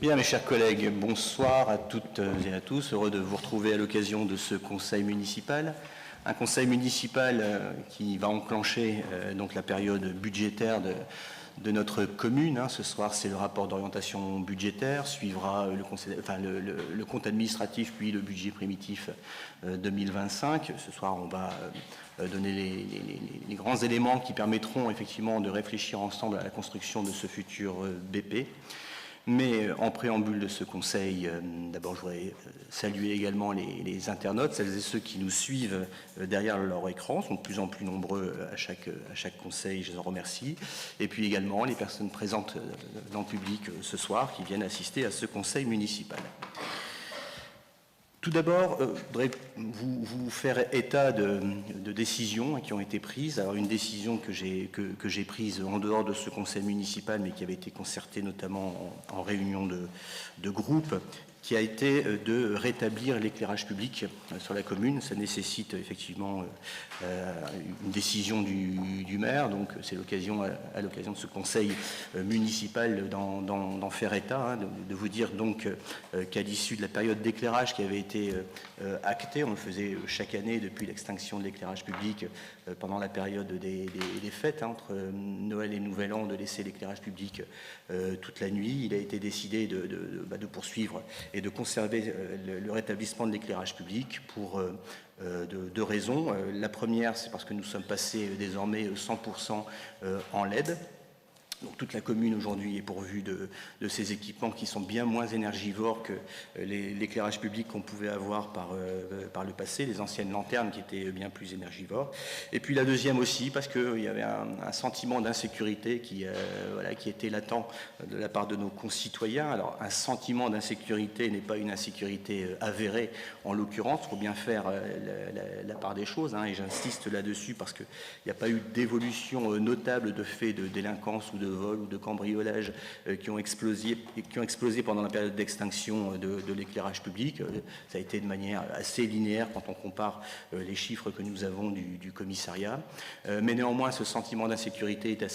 Bien, mes chers collègues, bonsoir à toutes et à tous. Heureux de vous retrouver à l'occasion de ce conseil municipal. Un conseil municipal qui va enclencher donc la période budgétaire de notre commune. Ce soir, c'est le rapport d'orientation budgétaire, suivra le compte administratif, puis le budget primitif 2025. Ce soir, on va donner les grands éléments qui permettront effectivement de réfléchir ensemble à la construction de ce futur BP. Mais en préambule de ce conseil, d'abord je voudrais saluer également les internautes, celles et ceux qui nous suivent derrière leur écran, sont de plus en plus nombreux à chaque conseil, je les en remercie. Et puis également les personnes présentes dans le public ce soir qui viennent assister à ce conseil municipal. Tout d'abord, je voudrais vous faire état de décisions qui ont été prises. Alors une décision que j'ai prise en dehors de ce conseil municipal, mais qui avait été concertée notamment en réunion de groupe, qui a été de rétablir l'éclairage public sur la commune. Ça nécessite effectivement une décision du maire, donc c'est l'occasion, à l'occasion de ce conseil municipal d'en faire état, de vous dire donc qu'à l'issue de la période d'éclairage qui avait été actée, on le faisait chaque année depuis l'extinction de l'éclairage public pendant la période des fêtes, entre Noël et Nouvel An, de laisser l'éclairage public toute la nuit. Il a été décidé de poursuivre et de conserver le rétablissement de l'éclairage public pour deux raisons. La première, c'est parce que nous sommes passés désormais 100% en LED. Donc toute la commune aujourd'hui est pourvue de ces équipements qui sont bien moins énergivores que l'éclairage public qu'on pouvait avoir par le passé, les anciennes lanternes qui étaient bien plus énergivores. Et puis la deuxième aussi, parce qu'il y avait un sentiment d'insécurité qui était latent de la part de nos concitoyens. Alors un sentiment d'insécurité n'est pas une insécurité avérée en l'occurrence, il faut bien faire la part des choses, et j'insiste là-dessus parce qu'il n'y a pas eu d'évolution notable de faits de délinquance ou de vol ou de cambriolage qui ont explosé pendant la période d'extinction de l'éclairage public. Ça a été de manière assez linéaire quand on compare les chiffres que nous avons du commissariat. Mais néanmoins, ce sentiment d'insécurité était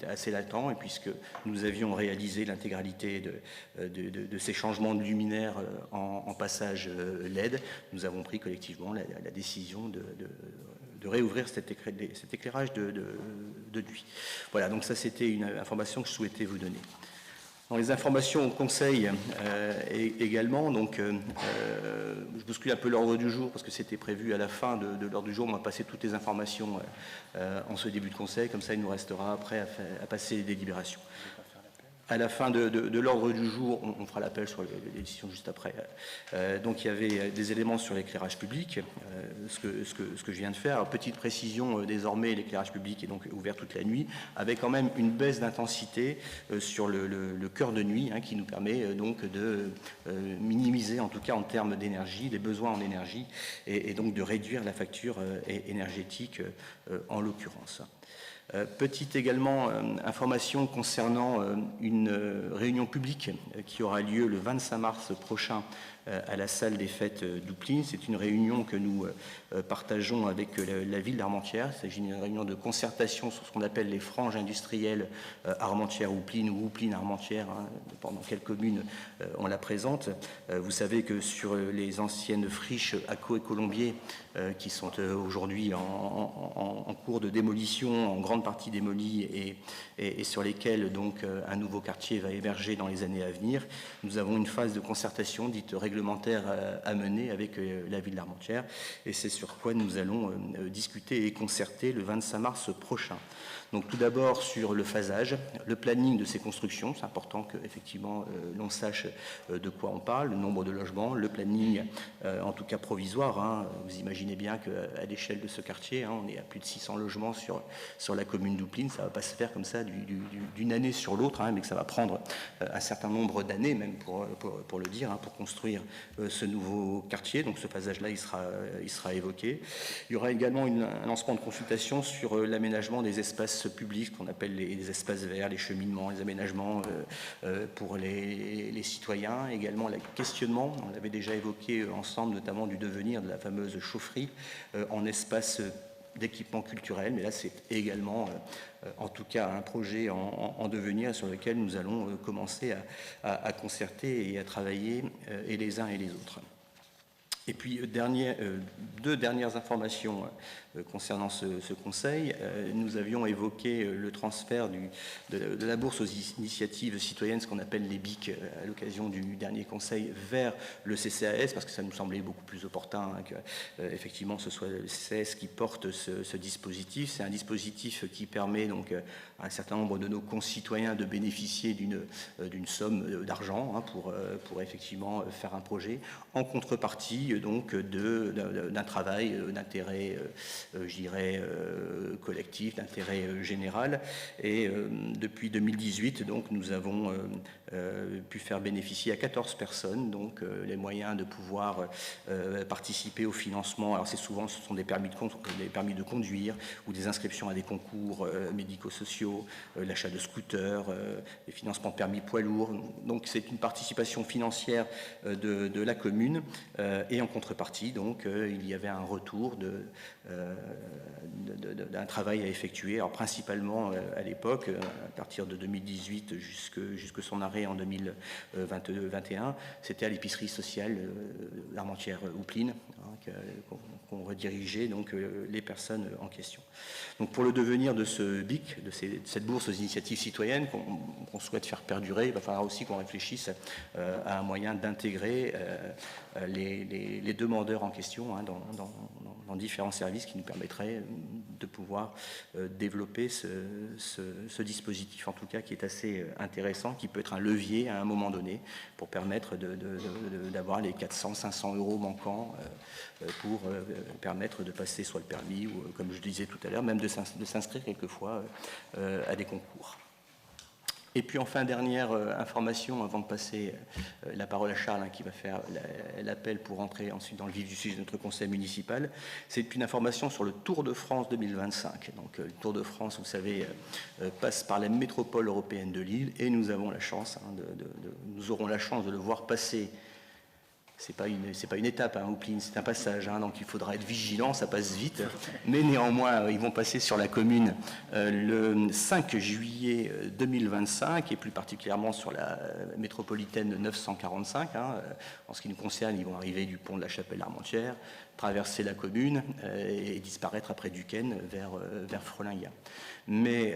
assez latent, et puisque nous avions réalisé l'intégralité de ces changements de luminaire en passage LED, nous avons pris collectivement la décision de réouvrir cet éclairage de nuit. Voilà, donc ça c'était une information que je souhaitais vous donner. Dans les informations au Conseil également, donc je bouscule un peu l'ordre du jour parce que c'était prévu à la fin de l'ordre du jour. On va passer toutes les informations en ce début de Conseil, comme ça il nous restera après à passer les délibérations. À la fin de l'ordre du jour, on fera l'appel sur les décisions juste après. Donc il y avait des éléments sur l'éclairage public, ce que je viens de faire. Alors, petite précision, désormais l'éclairage public est donc ouvert toute la nuit, avec quand même une baisse d'intensité sur le cœur de nuit, qui nous permet donc de minimiser, en tout cas en termes d'énergie, les besoins en énergie, et donc de réduire la facture énergétique en l'occurrence. Petite également information concernant une réunion publique qui aura lieu le 25 mars prochain à la salle des fêtes d'Oupline. C'est une réunion que nous partageons avec la ville d'Armentières. Il s'agit d'une réunion de concertation sur ce qu'on appelle les franges industrielles Armentières-Oupline ou Oupline-Armentières, pendant quelle commune on la présente. Vous savez que sur les anciennes friches Acco et Colombier qui sont aujourd'hui en cours de démolition, en grande partie démolies et sur lesquelles donc un nouveau quartier va émerger dans les années à venir, nous avons une phase de concertation dite réglementaire à mener avec la ville d'Armentières, et c'est sur quoi nous allons discuter et concerter le 25 mars prochain. Donc tout d'abord sur le phasage, le planning de ces constructions, c'est important qu'effectivement l'on sache de quoi on parle, le nombre de logements, le planning en tout cas provisoire. Vous imaginez bien qu'à l'échelle de ce quartier, on est à plus de 600 logements sur la commune d'Oupline. Ça ne va pas se faire comme ça d'une année sur l'autre, mais que ça va prendre un certain nombre d'années même pour le dire, pour construire ce nouveau quartier. Donc ce phasage-là, il sera évoqué. Il y aura également un lancement de consultation sur l'aménagement des espaces publics, qu'on appelle les espaces verts, les cheminements, les aménagements pour les citoyens. Également le questionnement, on l'avait déjà évoqué ensemble, notamment du devenir de la fameuse chaufferie en espace d'équipements culturels, mais là c'est également en tout cas un projet en devenir sur lequel nous allons commencer à concerter et à travailler et les uns et les autres. Et puis, deux dernières informations concernant ce conseil. Nous avions évoqué le transfert de la bourse aux initiatives citoyennes, ce qu'on appelle les BIC, à l'occasion du dernier conseil, vers le CCAS, parce que ça nous semblait beaucoup plus opportun qu'effectivement ce soit le CCAS qui porte ce dispositif. C'est un dispositif qui permet donc à un certain nombre de nos concitoyens de bénéficier d'une somme d'argent pour effectivement faire un projet, en contrepartie donc d'un travail d'intérêt, je dirais, collectif, d'intérêt général. Et depuis 2018, donc, nous avons pu faire bénéficier à 14 personnes donc, les moyens de pouvoir participer au financement. Alors ce sont des permis de conduire ou des inscriptions à des concours médico-sociaux, l'achat de scooters, les financements de permis poids lourds. Donc c'est une participation financière de la commune et en contrepartie, donc, il y avait un retour d'un travail à effectuer. Alors principalement à l'époque, à partir de 2018 jusque son arrêt en 2021, c'était à l'épicerie sociale L'Armentière-Houplines qu'on redirigeait donc les personnes en question. Donc pour le devenir de ce BIC, de cette bourse aux initiatives citoyennes qu'on souhaite faire perdurer, il va falloir aussi qu'on réfléchisse à un moyen d'intégrer les demandeurs en question dans différents services qui nous permettraient de pouvoir développer ce dispositif, en tout cas qui est assez intéressant, qui peut être un levier à un moment donné pour permettre d'avoir les 400-500 euros manquants pour permettre de passer soit le permis ou, comme je disais tout à l'heure, même de s'inscrire quelquefois à des concours. Et puis enfin, dernière information avant de passer la parole à Charles qui va faire l'appel pour entrer ensuite dans le vif du sujet de notre conseil municipal. C'est une information sur le Tour de France 2025. Donc le Tour de France, vous savez, passe par la métropole européenne de Lille et nous avons la chance, nous aurons la chance de le voir passer. C'est pas une étape, Houplines, c'est un passage, donc il faudra être vigilant, ça passe vite. Mais néanmoins, ils vont passer sur la commune le 5 juillet 2025 et plus particulièrement sur la métropolitaine 945. En ce qui nous concerne, ils vont arriver du pont de la Chapelle-Armentière, traverser la commune et disparaître après Duquesne vers Frelinghien. Mais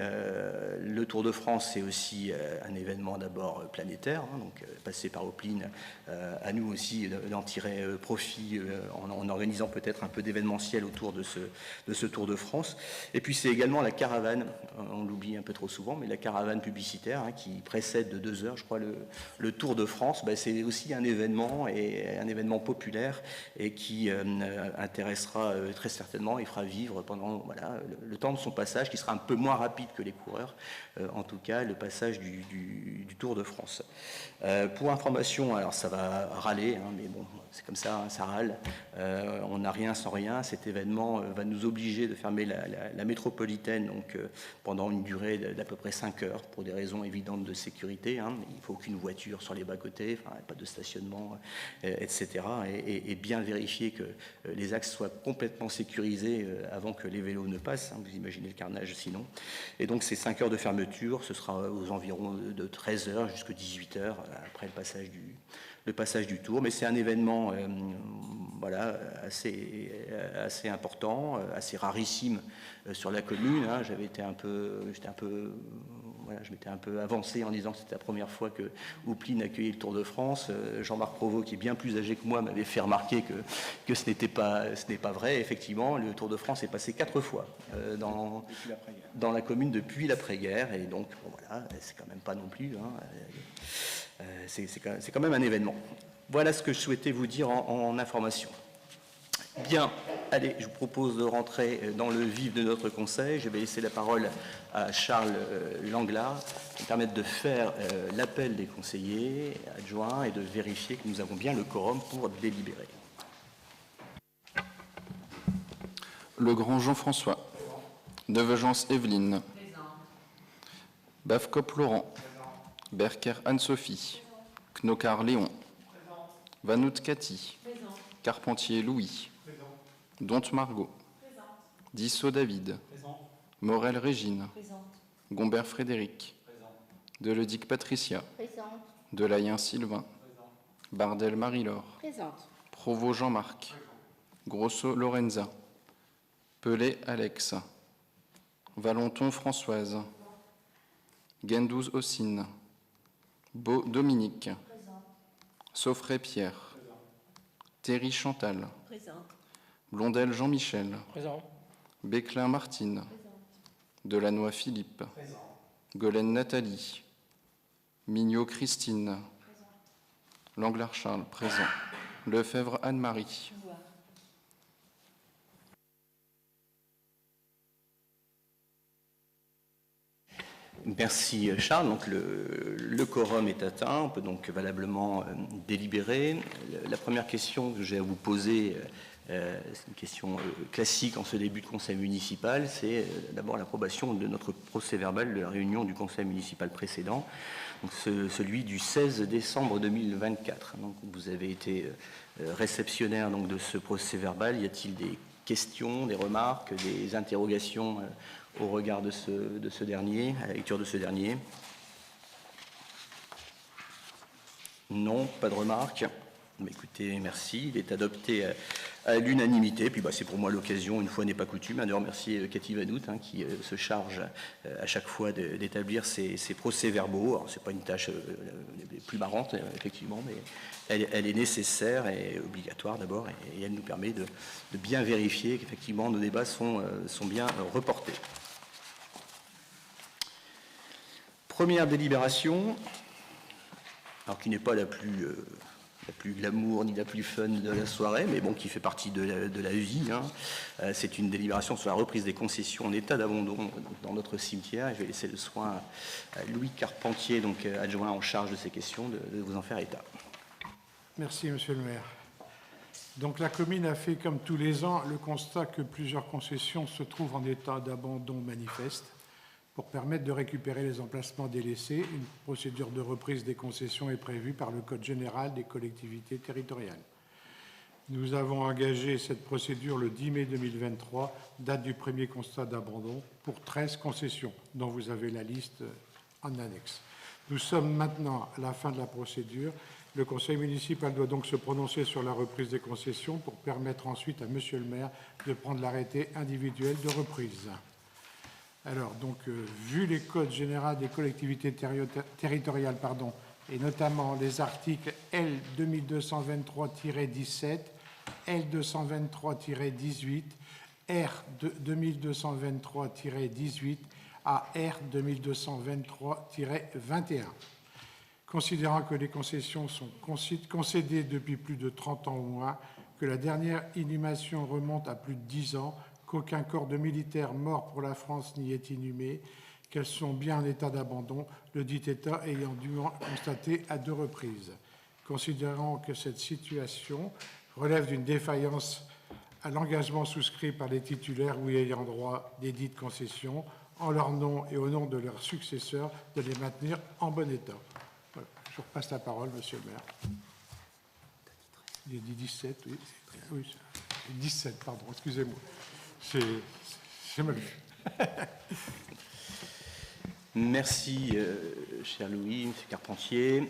le Tour de France, c'est aussi un événement d'abord planétaire, donc passer par Houplines, à nous aussi d'en tirer profit en organisant peut-être un peu d'événementiel autour de ce Tour de France. Et puis c'est également la caravane, on l'oublie un peu trop souvent, mais la caravane publicitaire qui précède de 2 heures, je crois, le Tour de France. C'est aussi un événement populaire et qui intéressera très certainement et fera vivre pendant le temps de son passage, qui sera un peu moins rapide que les coureurs, en tout cas le passage du Tour de France. Pour information, alors ça va râler, mais bon, c'est comme ça, ça râle. On n'a rien sans rien. Cet événement va nous obliger de fermer la métropolitaine donc, pendant une durée d'à peu près 5 heures pour des raisons évidentes de sécurité. Il ne faut aucune voiture sur les bas-côtés, pas de stationnement, etc. Et bien vérifier que les axes soient complètement sécurisés avant que les vélos ne passent. Vous imaginez le carnage sinon. Et donc ces 5 heures de fermeture, ce sera aux environs de 13 heures jusqu'à 18 heures après le passage du Tour. Mais c'est un événement assez important, assez rarissime sur la commune. Je m'étais un peu avancé en disant que c'était la première fois que Houplines accueillait le Tour de France. Jean-Marc Provost, qui est bien plus âgé que moi, m'avait fait remarquer que ce n'est pas vrai. Effectivement, le Tour de France est passé 4 fois dans la commune depuis l'après-guerre. Et donc, c'est quand même pas non plus... c'est quand même un événement. Voilà ce que je souhaitais vous dire en information. Bien, allez, je vous propose de rentrer dans le vif de notre conseil. Je vais laisser la parole à Charles Langlard, qui me permettre de faire l'appel des conseillers adjoints et de vérifier que nous avons bien le quorum pour délibérer. Legrand Jean-François. Deveugence Evelyne. Bafkop Laurent. Berker Anne-Sophie. Knokar Léon. Vanout Cathy. Carpentier Louis. Donte Margot. Dissot David. Morel Régine. Gombert Frédéric. Deledic Patricia. Delayen Sylvain. Bardel Marie-Laure. Provost Jean-Marc. Grosso Lorenza. Pelé Alex. Valenton Françoise. Guendouze Ossine. Beau Dominique. Saufray Pierre. Thierry Chantal. Blondel Jean-Michel. Béclin Martine. Delannoy Philippe. Golène Nathalie. Mignot Christine. Langlard Charles, présent. Lefebvre Anne-Marie. Merci Charles. Donc le quorum est atteint. On peut donc valablement délibérer. La première question que j'ai à vous poser, c'est une question classique en ce début de conseil municipal, c'est d'abord l'approbation de notre procès-verbal de la réunion du conseil municipal précédent, donc celui du 16 décembre 2024. Donc vous avez été réceptionnaire donc, de ce procès-verbal. Y a-t-il des questions, des remarques, des interrogations au regard de ce dernier, à la lecture de ce dernier? Non, pas de remarques. Écoutez, merci. Il est adopté à l'unanimité. Puis c'est pour moi l'occasion, une fois n'est pas coutume, de remercier Cathy Vanout qui se charge à chaque fois d'établir ces procès-verbaux. Alors, ce n'est pas une tâche plus marrante, effectivement, mais elle est nécessaire et obligatoire d'abord, et elle nous permet de bien vérifier qu'effectivement nos débats sont bien reportés. Première délibération, alors qui n'est pas la plus glamour ni la plus fun de la soirée, mais bon, qui fait partie de la vie. C'est une délibération sur la reprise des concessions en état d'abandon dans notre cimetière. Et je vais laisser le soin à Louis Carpentier, donc adjoint en charge de ces questions, de vous en faire état. Merci, monsieur le maire. Donc la commune a fait, comme tous les ans, le constat que plusieurs concessions se trouvent en état d'abandon manifeste. Pour permettre de récupérer les emplacements délaissés, une procédure de reprise des concessions est prévue par le Code général des collectivités territoriales. Nous avons engagé cette procédure le 10 mai 2023, date du premier constat d'abandon, pour 13 concessions, dont vous avez la liste en annexe. Nous sommes maintenant à la fin de la procédure. Le conseil municipal doit donc se prononcer sur la reprise des concessions pour permettre ensuite à monsieur le maire de prendre l'arrêté individuel de reprise. Alors, donc, vu les codes généraux des collectivités territoriales, et notamment les articles L 2223-17, L 223-18, R 2223-18 à R 2223-21. Considérant que les concessions sont concédées depuis plus de 30 ans ou moins, que la dernière inhumation remonte à plus de 10 ans, qu'aucun corps de militaires morts pour la France n'y est inhumé, qu'elles sont bien en état d'abandon, le dit État ayant dû en constater à 2 reprises. Considérant que cette situation relève d'une défaillance à l'engagement souscrit par les titulaires ou ayant droit des dites concessions, en leur nom et au nom de leurs successeurs, de les maintenir en bon état. Voilà. Je repasse la parole, monsieur le maire. Il a dit 17, oui. Oui, 17, pardon, excusez-moi. C'est mal vu. Merci, cher Louis, M. Carpentier,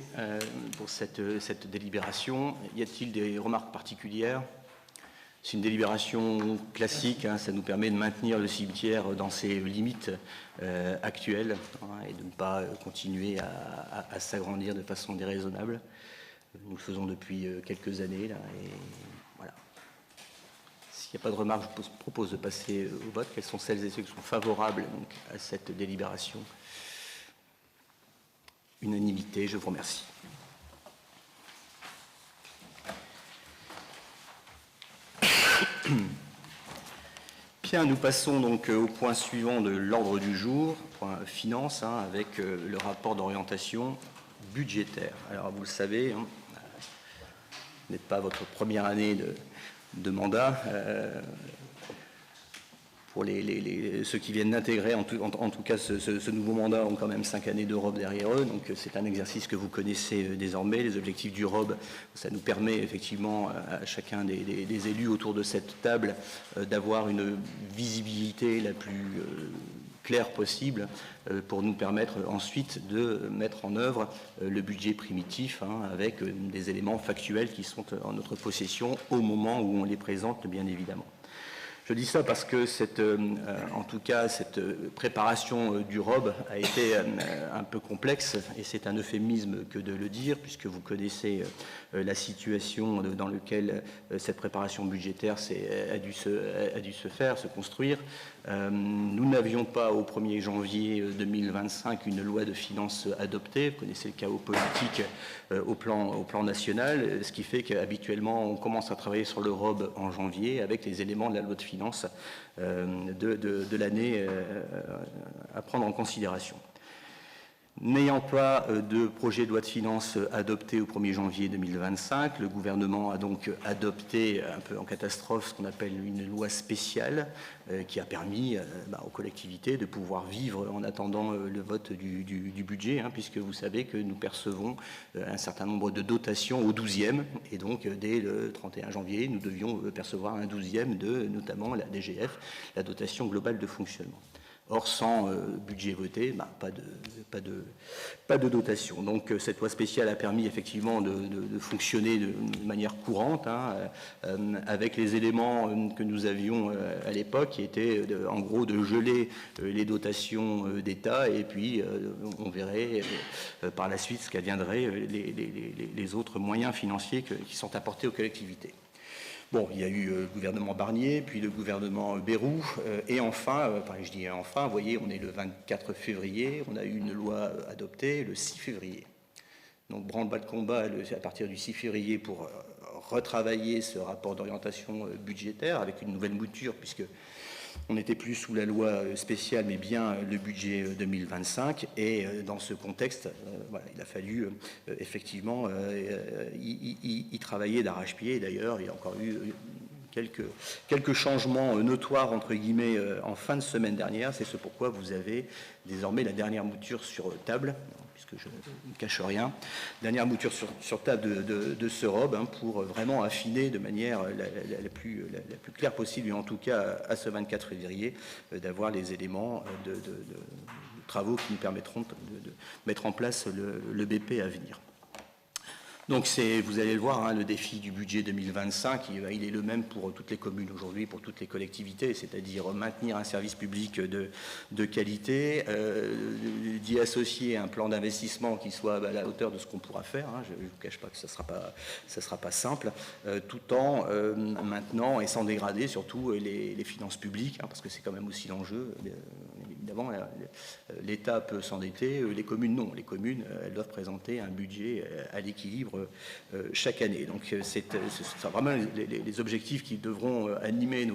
pour cette délibération. Y a-t-il des remarques particulières? C'est une délibération classique, ça nous permet de maintenir le cimetière dans ses limites actuelles et de ne pas continuer à s'agrandir de façon déraisonnable. Nous le faisons depuis quelques années, là, et voilà. S'il n'y a pas de remarques, je propose de passer au vote. Quelles sont celles et ceux qui sont favorables donc, à cette délibération? Unanimité, je vous remercie. Bien, nous passons donc au point suivant de l'ordre du jour, point finance, avec le rapport d'orientation budgétaire. Alors, vous le savez, ce n'est pas votre première année de mandat. ceux qui viennent d'intégrer, en tout cas ce nouveau mandat, ont quand même 5 années de ROB derrière eux, donc c'est un exercice que vous connaissez désormais. Les objectifs du ROB, ça nous permet effectivement à chacun des élus autour de cette table d'avoir une visibilité la plus claire possible pour nous permettre ensuite de mettre en œuvre le budget primitif avec des éléments factuels qui sont en notre possession au moment où on les présente, bien évidemment. Je dis ça parce que en tout cas, cette préparation du ROB a été un peu complexe, et c'est un euphémisme que de le dire, puisque vous connaissez la situation dans laquelle cette préparation budgétaire a dû se faire, se construire. Nous n'avions pas au 1er janvier 2025 une loi de finances adoptée. Vous connaissez le chaos politique au plan national, ce qui fait qu'habituellement on commence à travailler sur le ROB en janvier avec les éléments de la loi de finances de l'année à prendre en considération. N'ayant pas de projet de loi de finances adopté au 1er janvier 2025, le gouvernement a donc adopté, un peu en catastrophe, ce qu'on appelle une loi spéciale qui a permis aux collectivités de pouvoir vivre en attendant le vote du budget, puisque vous savez que nous percevons un certain nombre de dotations au 12e, et donc dès le 31 janvier, nous devions percevoir un 12e de notamment la DGF, la dotation globale de fonctionnement. Or, sans budget voté, pas de dotation. Donc, cette loi spéciale a permis effectivement de fonctionner de manière courante, avec les éléments que nous avions à l'époque, qui étaient en gros de geler les dotations d'État, et puis on verrait par la suite ce qu'adviendraient les autres moyens financiers qui sont apportés aux collectivités. Bon, il y a eu le gouvernement Barnier, puis le gouvernement Bayrou, et enfin, je dis enfin, vous voyez, on est le 24 février, on a eu une loi adoptée le 6 février. Donc, branle-bas de combat à partir du 6 février pour retravailler ce rapport d'orientation budgétaire avec une nouvelle mouture, puisque on n'était plus sous la loi spéciale, mais bien le budget 2025. Et dans ce contexte, il a fallu effectivement y travailler d'arrache-pied. D'ailleurs, il y a encore eu quelques changements notoires, entre guillemets, en fin de semaine dernière. C'est ce pourquoi vous avez désormais la dernière mouture sur table, puisque je ne cache rien, dernière mouture sur table de ce ROB, pour vraiment affiner de manière la plus claire possible, et en tout cas à ce 24 février, d'avoir les éléments de travaux qui nous permettront de mettre en place le BP à venir. Donc vous allez le voir, le défi du budget 2025, il est le même pour toutes les communes aujourd'hui, pour toutes les collectivités, c'est-à-dire maintenir un service public de qualité, d'y associer un plan d'investissement qui soit à la hauteur de ce qu'on pourra faire. Je ne vous cache pas que ça sera pas simple, tout en maintenant et sans dégrader surtout les finances publiques, parce que c'est quand même aussi l'enjeu. Évidemment, l'État peut s'endetter, les communes non. Les communes, elles doivent présenter un budget à l'équilibre chaque année. Donc, c'est vraiment les objectifs qui devront animer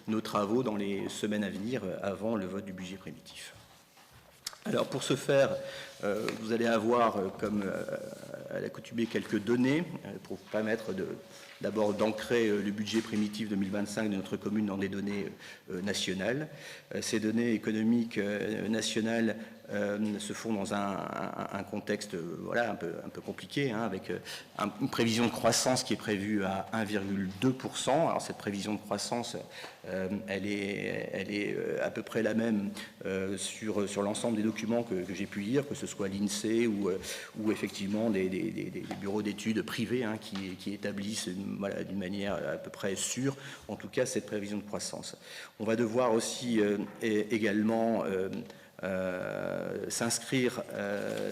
nos travaux dans les semaines à venir avant le vote du budget primitif. Alors, pour ce faire, vous allez avoir, comme à l'accoutumée, quelques données pour vous permettre d'abord d'ancrer le budget primitif 2025 de notre commune dans des données nationales. Ces données économiques nationales se font dans un contexte un peu compliqué, avec une prévision de croissance qui est prévue à 1,2%. Alors cette prévision de croissance, elle est à peu près la même sur l'ensemble des documents que j'ai pu lire, que ce soit l'INSEE ou effectivement des bureaux d'études privés qui établissent d'une manière à peu près sûre, en tout cas, cette prévision de croissance. On va devoir aussi également s'inscrire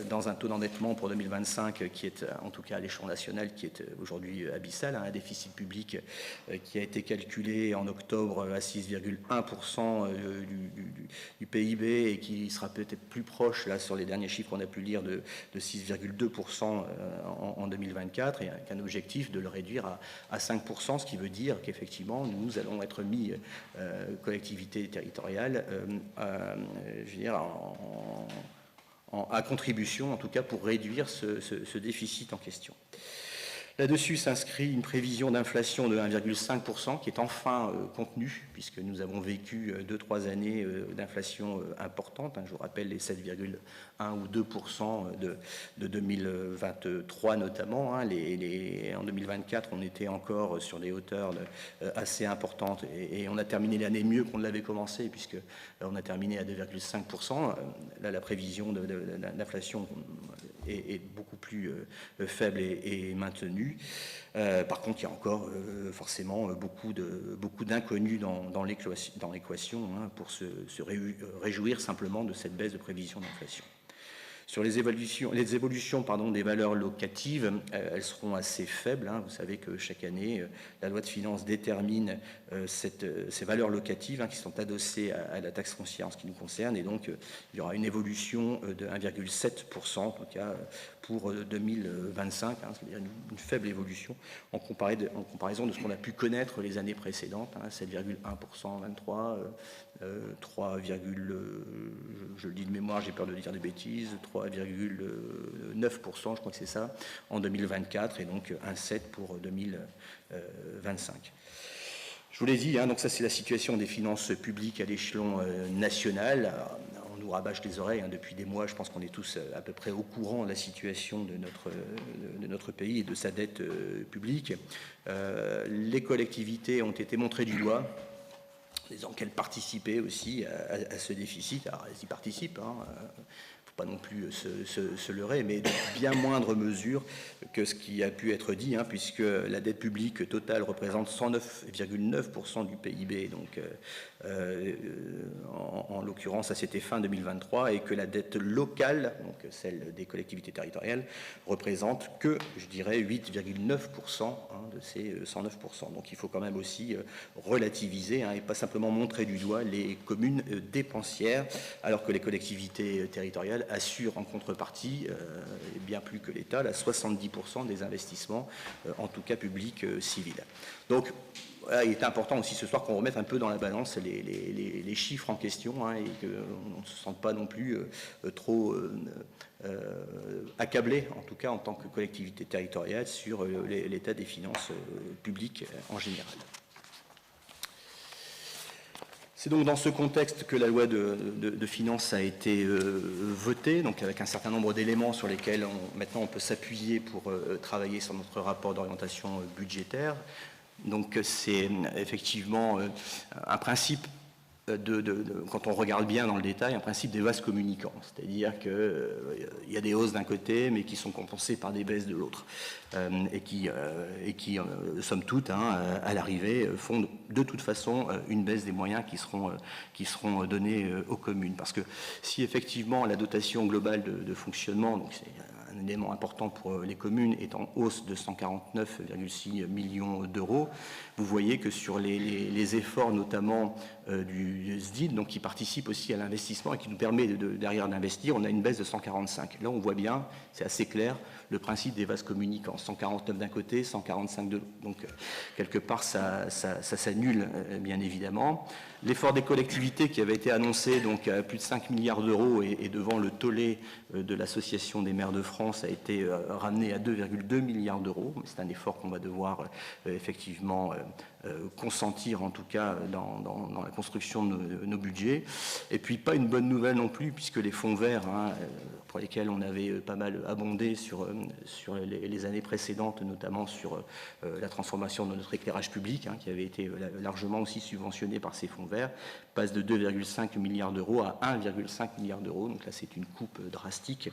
dans un taux d'endettement pour 2025 qui est, en tout cas à l'échelon national, qui est aujourd'hui abyssal, un déficit public qui a été calculé en octobre à 6,1% du PIB et qui sera peut-être plus proche, là sur les derniers chiffres qu'on a pu lire, de 6,2% en 2024, et avec un objectif de le réduire à 5%, ce qui veut dire qu'effectivement nous allons être mis, collectivités territoriales, je veux dire, à contribution, en tout cas, pour réduire ce déficit en question. Là-dessus s'inscrit une prévision d'inflation de 1,5% qui est enfin contenue, puisque nous avons vécu 2-3 années d'inflation importante. Je vous rappelle les 7,1 ou 2% de 2023 notamment. En 2024, on était encore sur des hauteurs assez importantes et on a terminé l'année mieux qu'on ne l'avait commencé, puisqu'on a terminé à 2,5%. Là, la prévision d'inflation est beaucoup plus faible et maintenue. Par contre, il y a encore forcément beaucoup d'inconnus dans l'équation pour se réjouir simplement de cette baisse de prévision d'inflation. Sur les évolutions des valeurs locatives, elles seront assez faibles. Vous savez que chaque année, la loi de finances détermine ces valeurs locatives qui sont adossées à la taxe foncière en ce qui nous concerne. Et donc, il y aura une évolution de 1,7%, en tout cas pour 2025, c'est-à-dire une faible évolution en comparaison de ce qu'on a pu connaître les années précédentes, 7,1% en 23, 3, je le dis de mémoire, j'ai peur de dire des bêtises, 3,9%, je crois que c'est ça, en 2024, et donc 1,7 pour 2025. Je vous l'ai dit, donc ça c'est la situation des finances publiques à l'échelon national. On nous rabâche les oreilles depuis des mois, je pense qu'on est tous à peu près au courant de la situation de notre pays et de sa dette publique. Les collectivités ont été montrées du doigt, disant qu'elles participaient aussi à ce déficit. Alors elles y participent, pas non plus se leurrer, mais de bien moindre mesure que ce qui a pu être dit, puisque la dette publique totale représente 109,9% du PIB, donc en l'occurrence ça c'était fin 2023, et que la dette locale, donc celle des collectivités territoriales, représente que, je dirais, 8,9% de ces 109%. Donc il faut quand même aussi relativiser et pas simplement montrer du doigt les communes dépensières, alors que les collectivités territoriales assure en contrepartie, bien plus que l'État, 70% des investissements, en tout cas publics civils. Donc, voilà, il est important aussi ce soir qu'on remette un peu dans la balance les chiffres en question et qu'on ne se sente pas non plus trop accablé, en tout cas en tant que collectivité territoriale, sur l'état des finances publiques en général. C'est donc dans ce contexte que la loi de finances a été votée, donc avec un certain nombre d'éléments sur lesquels maintenant on peut s'appuyer pour travailler sur notre rapport d'orientation budgétaire. Donc c'est effectivement un principe quand on regarde bien dans le détail, un principe des vases communicants, c'est-à-dire qu'il y a des hausses d'un côté, mais qui sont compensées par des baisses de l'autre, et qui somme toute, à l'arrivée, font de toute façon une baisse des moyens qui seront donnés aux communes. Parce que si effectivement la dotation globale de fonctionnement, donc c'est un élément important pour les communes, est en hausse de 149,6 millions d'euros, vous voyez que sur les efforts notamment du SDID, donc qui participe aussi à l'investissement et qui nous permet derrière d'investir, on a une baisse de 145. Là, on voit bien, c'est assez clair, le principe des vases communicants. 149 d'un côté, 145 de l'autre. Donc, quelque part, ça s'annule, bien évidemment. L'effort des collectivités qui avait été annoncé donc, à plus de 5 milliards d'euros et devant le tollé de l'Association des maires de France a été ramené à 2,2 milliards d'euros. C'est un effort qu'on va devoir effectivement consentir, en tout cas, dans la construction de nos budgets. Et puis, pas une bonne nouvelle non plus, puisque les fonds verts, pour lesquels on avait pas mal abondé sur les années précédentes, notamment sur la transformation de notre éclairage public, qui avait été largement aussi subventionné par ces fonds verts, passe de 2,5 milliards d'euros à 1,5 milliard d'euros. Donc là, c'est une coupe drastique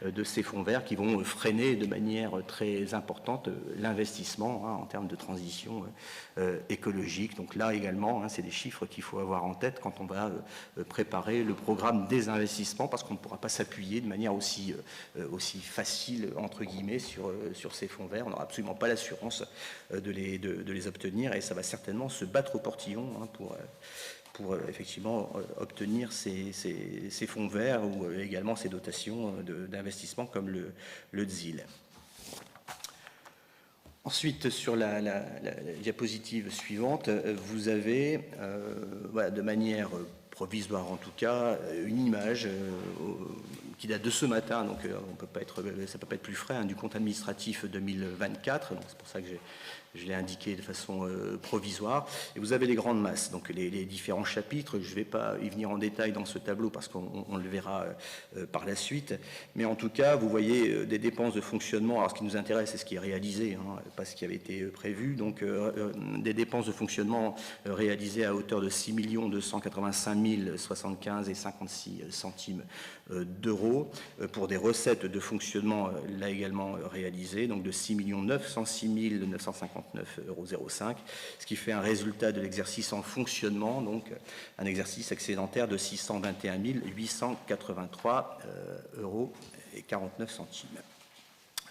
de ces fonds verts qui vont freiner de manière très importante l'investissement en termes de transition écologique. Donc là également, c'est des chiffres qu'il faut avoir en tête quand on va préparer le programme des investissements, parce qu'on ne pourra pas s'appuyer de manière aussi facile, entre guillemets, sur ces fonds verts. On n'aura absolument pas l'assurance de les obtenir, et ça va certainement se battre au portillon pour effectivement obtenir ces fonds verts ou également ces dotations d'investissement comme le DSIL. Ensuite, sur la diapositive suivante, vous avez, de manière provisoire en tout cas, une image qui date de ce matin, donc ça ne peut pas être plus frais, du compte administratif 2024, donc c'est pour ça que je l'ai indiqué de façon provisoire. Et vous avez les grandes masses, donc les différents chapitres. Je ne vais pas y venir en détail dans ce tableau parce qu'on le verra par la suite. Mais en tout cas, vous voyez des dépenses de fonctionnement. Alors, ce qui nous intéresse, c'est ce qui est réalisé, pas ce qui avait été prévu. Donc, des dépenses de fonctionnement réalisées à hauteur de 6 285 075 et 56 centimes d'euros, pour des recettes de fonctionnement là également réalisées, donc de 6 906 959,05 €, ce qui fait un résultat de l'exercice en fonctionnement, donc un exercice excédentaire de 621 883,49 €.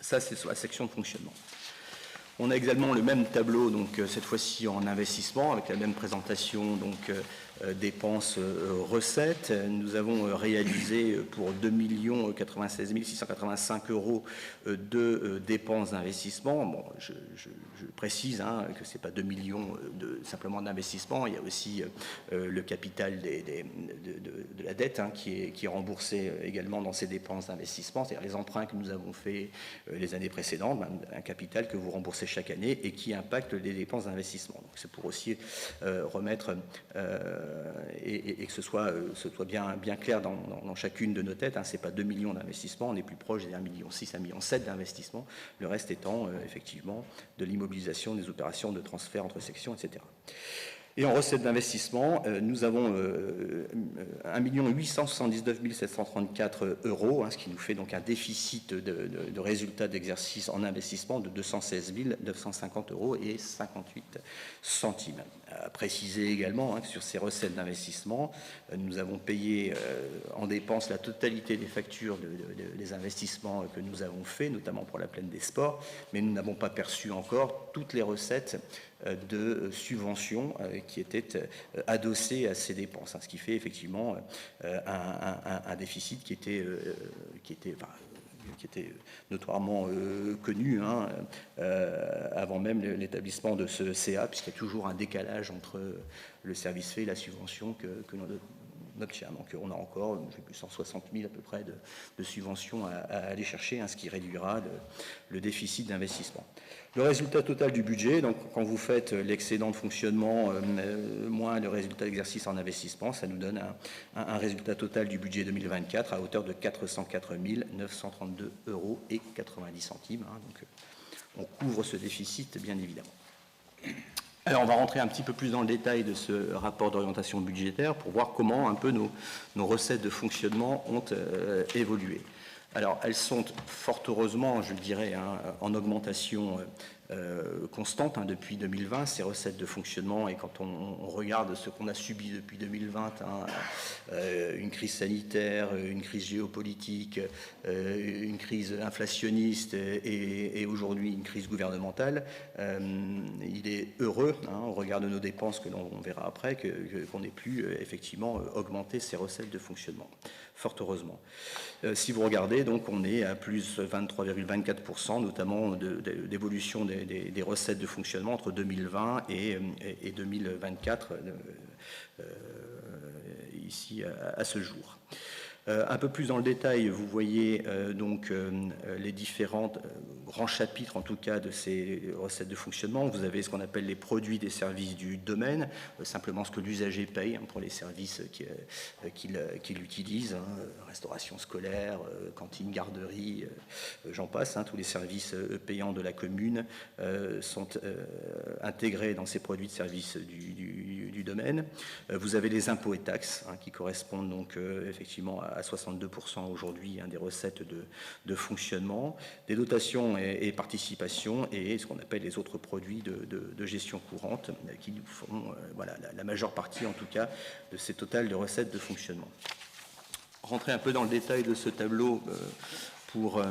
Ça, c'est sur la section de fonctionnement. On a également le même tableau, donc cette fois-ci en investissement, avec la même présentation, donc dépenses, recettes. Nous avons réalisé pour 2 96 685 € de dépenses d'investissement. Bon, je précise que ce n'est pas 2 millions simplement d'investissement, il y a aussi le capital de la dette qui est remboursé également dans ces dépenses d'investissement, c'est-à-dire les emprunts que nous avons faits les années précédentes, un capital que vous remboursez chaque année et qui impacte les dépenses d'investissement. Donc c'est pour aussi remettre et que ce soit bien clair dans chacune de nos têtes. Ce n'est pas 2 millions d'investissements, on est plus proche des 1,6 million, 1,7 million d'investissements, le reste étant effectivement de l'immobilisation des opérations de transfert entre sections, etc. Et en recettes d'investissement, nous avons 1 879 734 €, ce qui nous fait donc un déficit de résultat d'exercice en investissement de 216 950 € et 58 centimes. À préciser également que sur ces recettes d'investissement, nous avons payé en dépenses la totalité des factures des investissements que nous avons faits, notamment pour la Plaine des Sports, mais nous n'avons pas perçu encore toutes les recettes de subventions qui étaient adossées à ces dépenses, ce qui fait effectivement un déficit qui était notoirement connu avant même l'établissement de ce CA, puisqu'il y a toujours un décalage entre le service fait et la subvention que l'on obtient. Donc on a encore 160 000 à peu près de subventions à aller chercher, ce qui réduira le déficit d'investissement. Le résultat total du budget, donc quand vous faites l'excédent de fonctionnement moins le résultat d'exercice en investissement, ça nous donne un résultat total du budget 2024 à hauteur de 404 932,90 €. Donc on couvre ce déficit, bien évidemment. Alors, on va rentrer un petit peu plus dans le détail de ce rapport d'orientation budgétaire pour voir comment un peu nos recettes de fonctionnement ont évolué. Alors, elles sont fort heureusement, je le dirais, en augmentation constante depuis 2020, ces recettes de fonctionnement. Et quand on regarde ce qu'on a subi depuis 2020, une crise sanitaire, une crise géopolitique, une crise inflationniste et aujourd'hui une crise gouvernementale, il est heureux, au regard de nos dépenses que l'on verra après, qu'on ait pu effectivement augmenter ces recettes de fonctionnement, fort heureusement. Si vous regardez, donc on est à plus 23,24%, notamment d'évolution des recettes de fonctionnement entre 2020 et 2024, ici à ce jour. Un peu plus dans le détail, vous voyez donc les différents grands chapitres, en tout cas, de ces recettes de fonctionnement. Vous avez ce qu'on appelle les produits des services du domaine, simplement ce que l'usager paye pour les services qu'il utilise, restauration scolaire, cantine, garderie, j'en passe. Tous les services payants de la commune sont intégrés dans ces produits de services du domaine. Vous avez les impôts et taxes qui correspondent donc effectivement à 62% aujourd'hui des recettes de fonctionnement, des dotations et participations et ce qu'on appelle les autres produits de gestion courante qui nous font la majeure partie en tout cas de ces totales de recettes de fonctionnement. Rentrer un peu dans le détail de ce tableau pour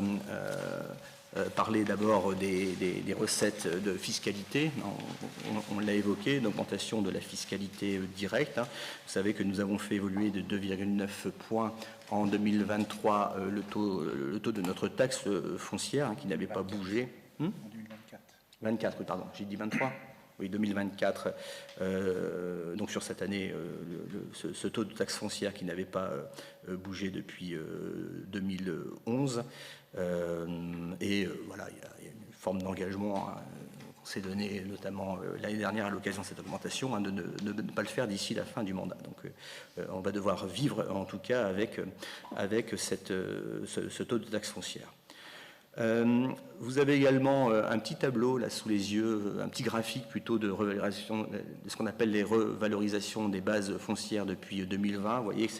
parler d'abord des recettes de fiscalité. On l'a évoqué, l'augmentation de la fiscalité directe. Vous savez que nous avons fait évoluer de 2,9 points en 2023 le taux de notre taxe foncière qui n'avait pas bougé. En 2024. 24, pardon, j'ai dit 23. Oui, 2024, donc sur cette année, ce taux de taxe foncière qui n'avait pas bougé depuis 2011. Et voilà, il y a une forme d'engagement qu'on s'est donné, notamment l'année dernière à l'occasion de cette augmentation, de ne pas le faire d'ici la fin du mandat. Donc on va devoir vivre en tout cas avec ce taux de taxe foncière. Vous avez également un petit tableau là sous les yeux, un petit graphique plutôt de revalorisation, de ce qu'on appelle les revalorisations des bases foncières depuis 2020. Vous voyez que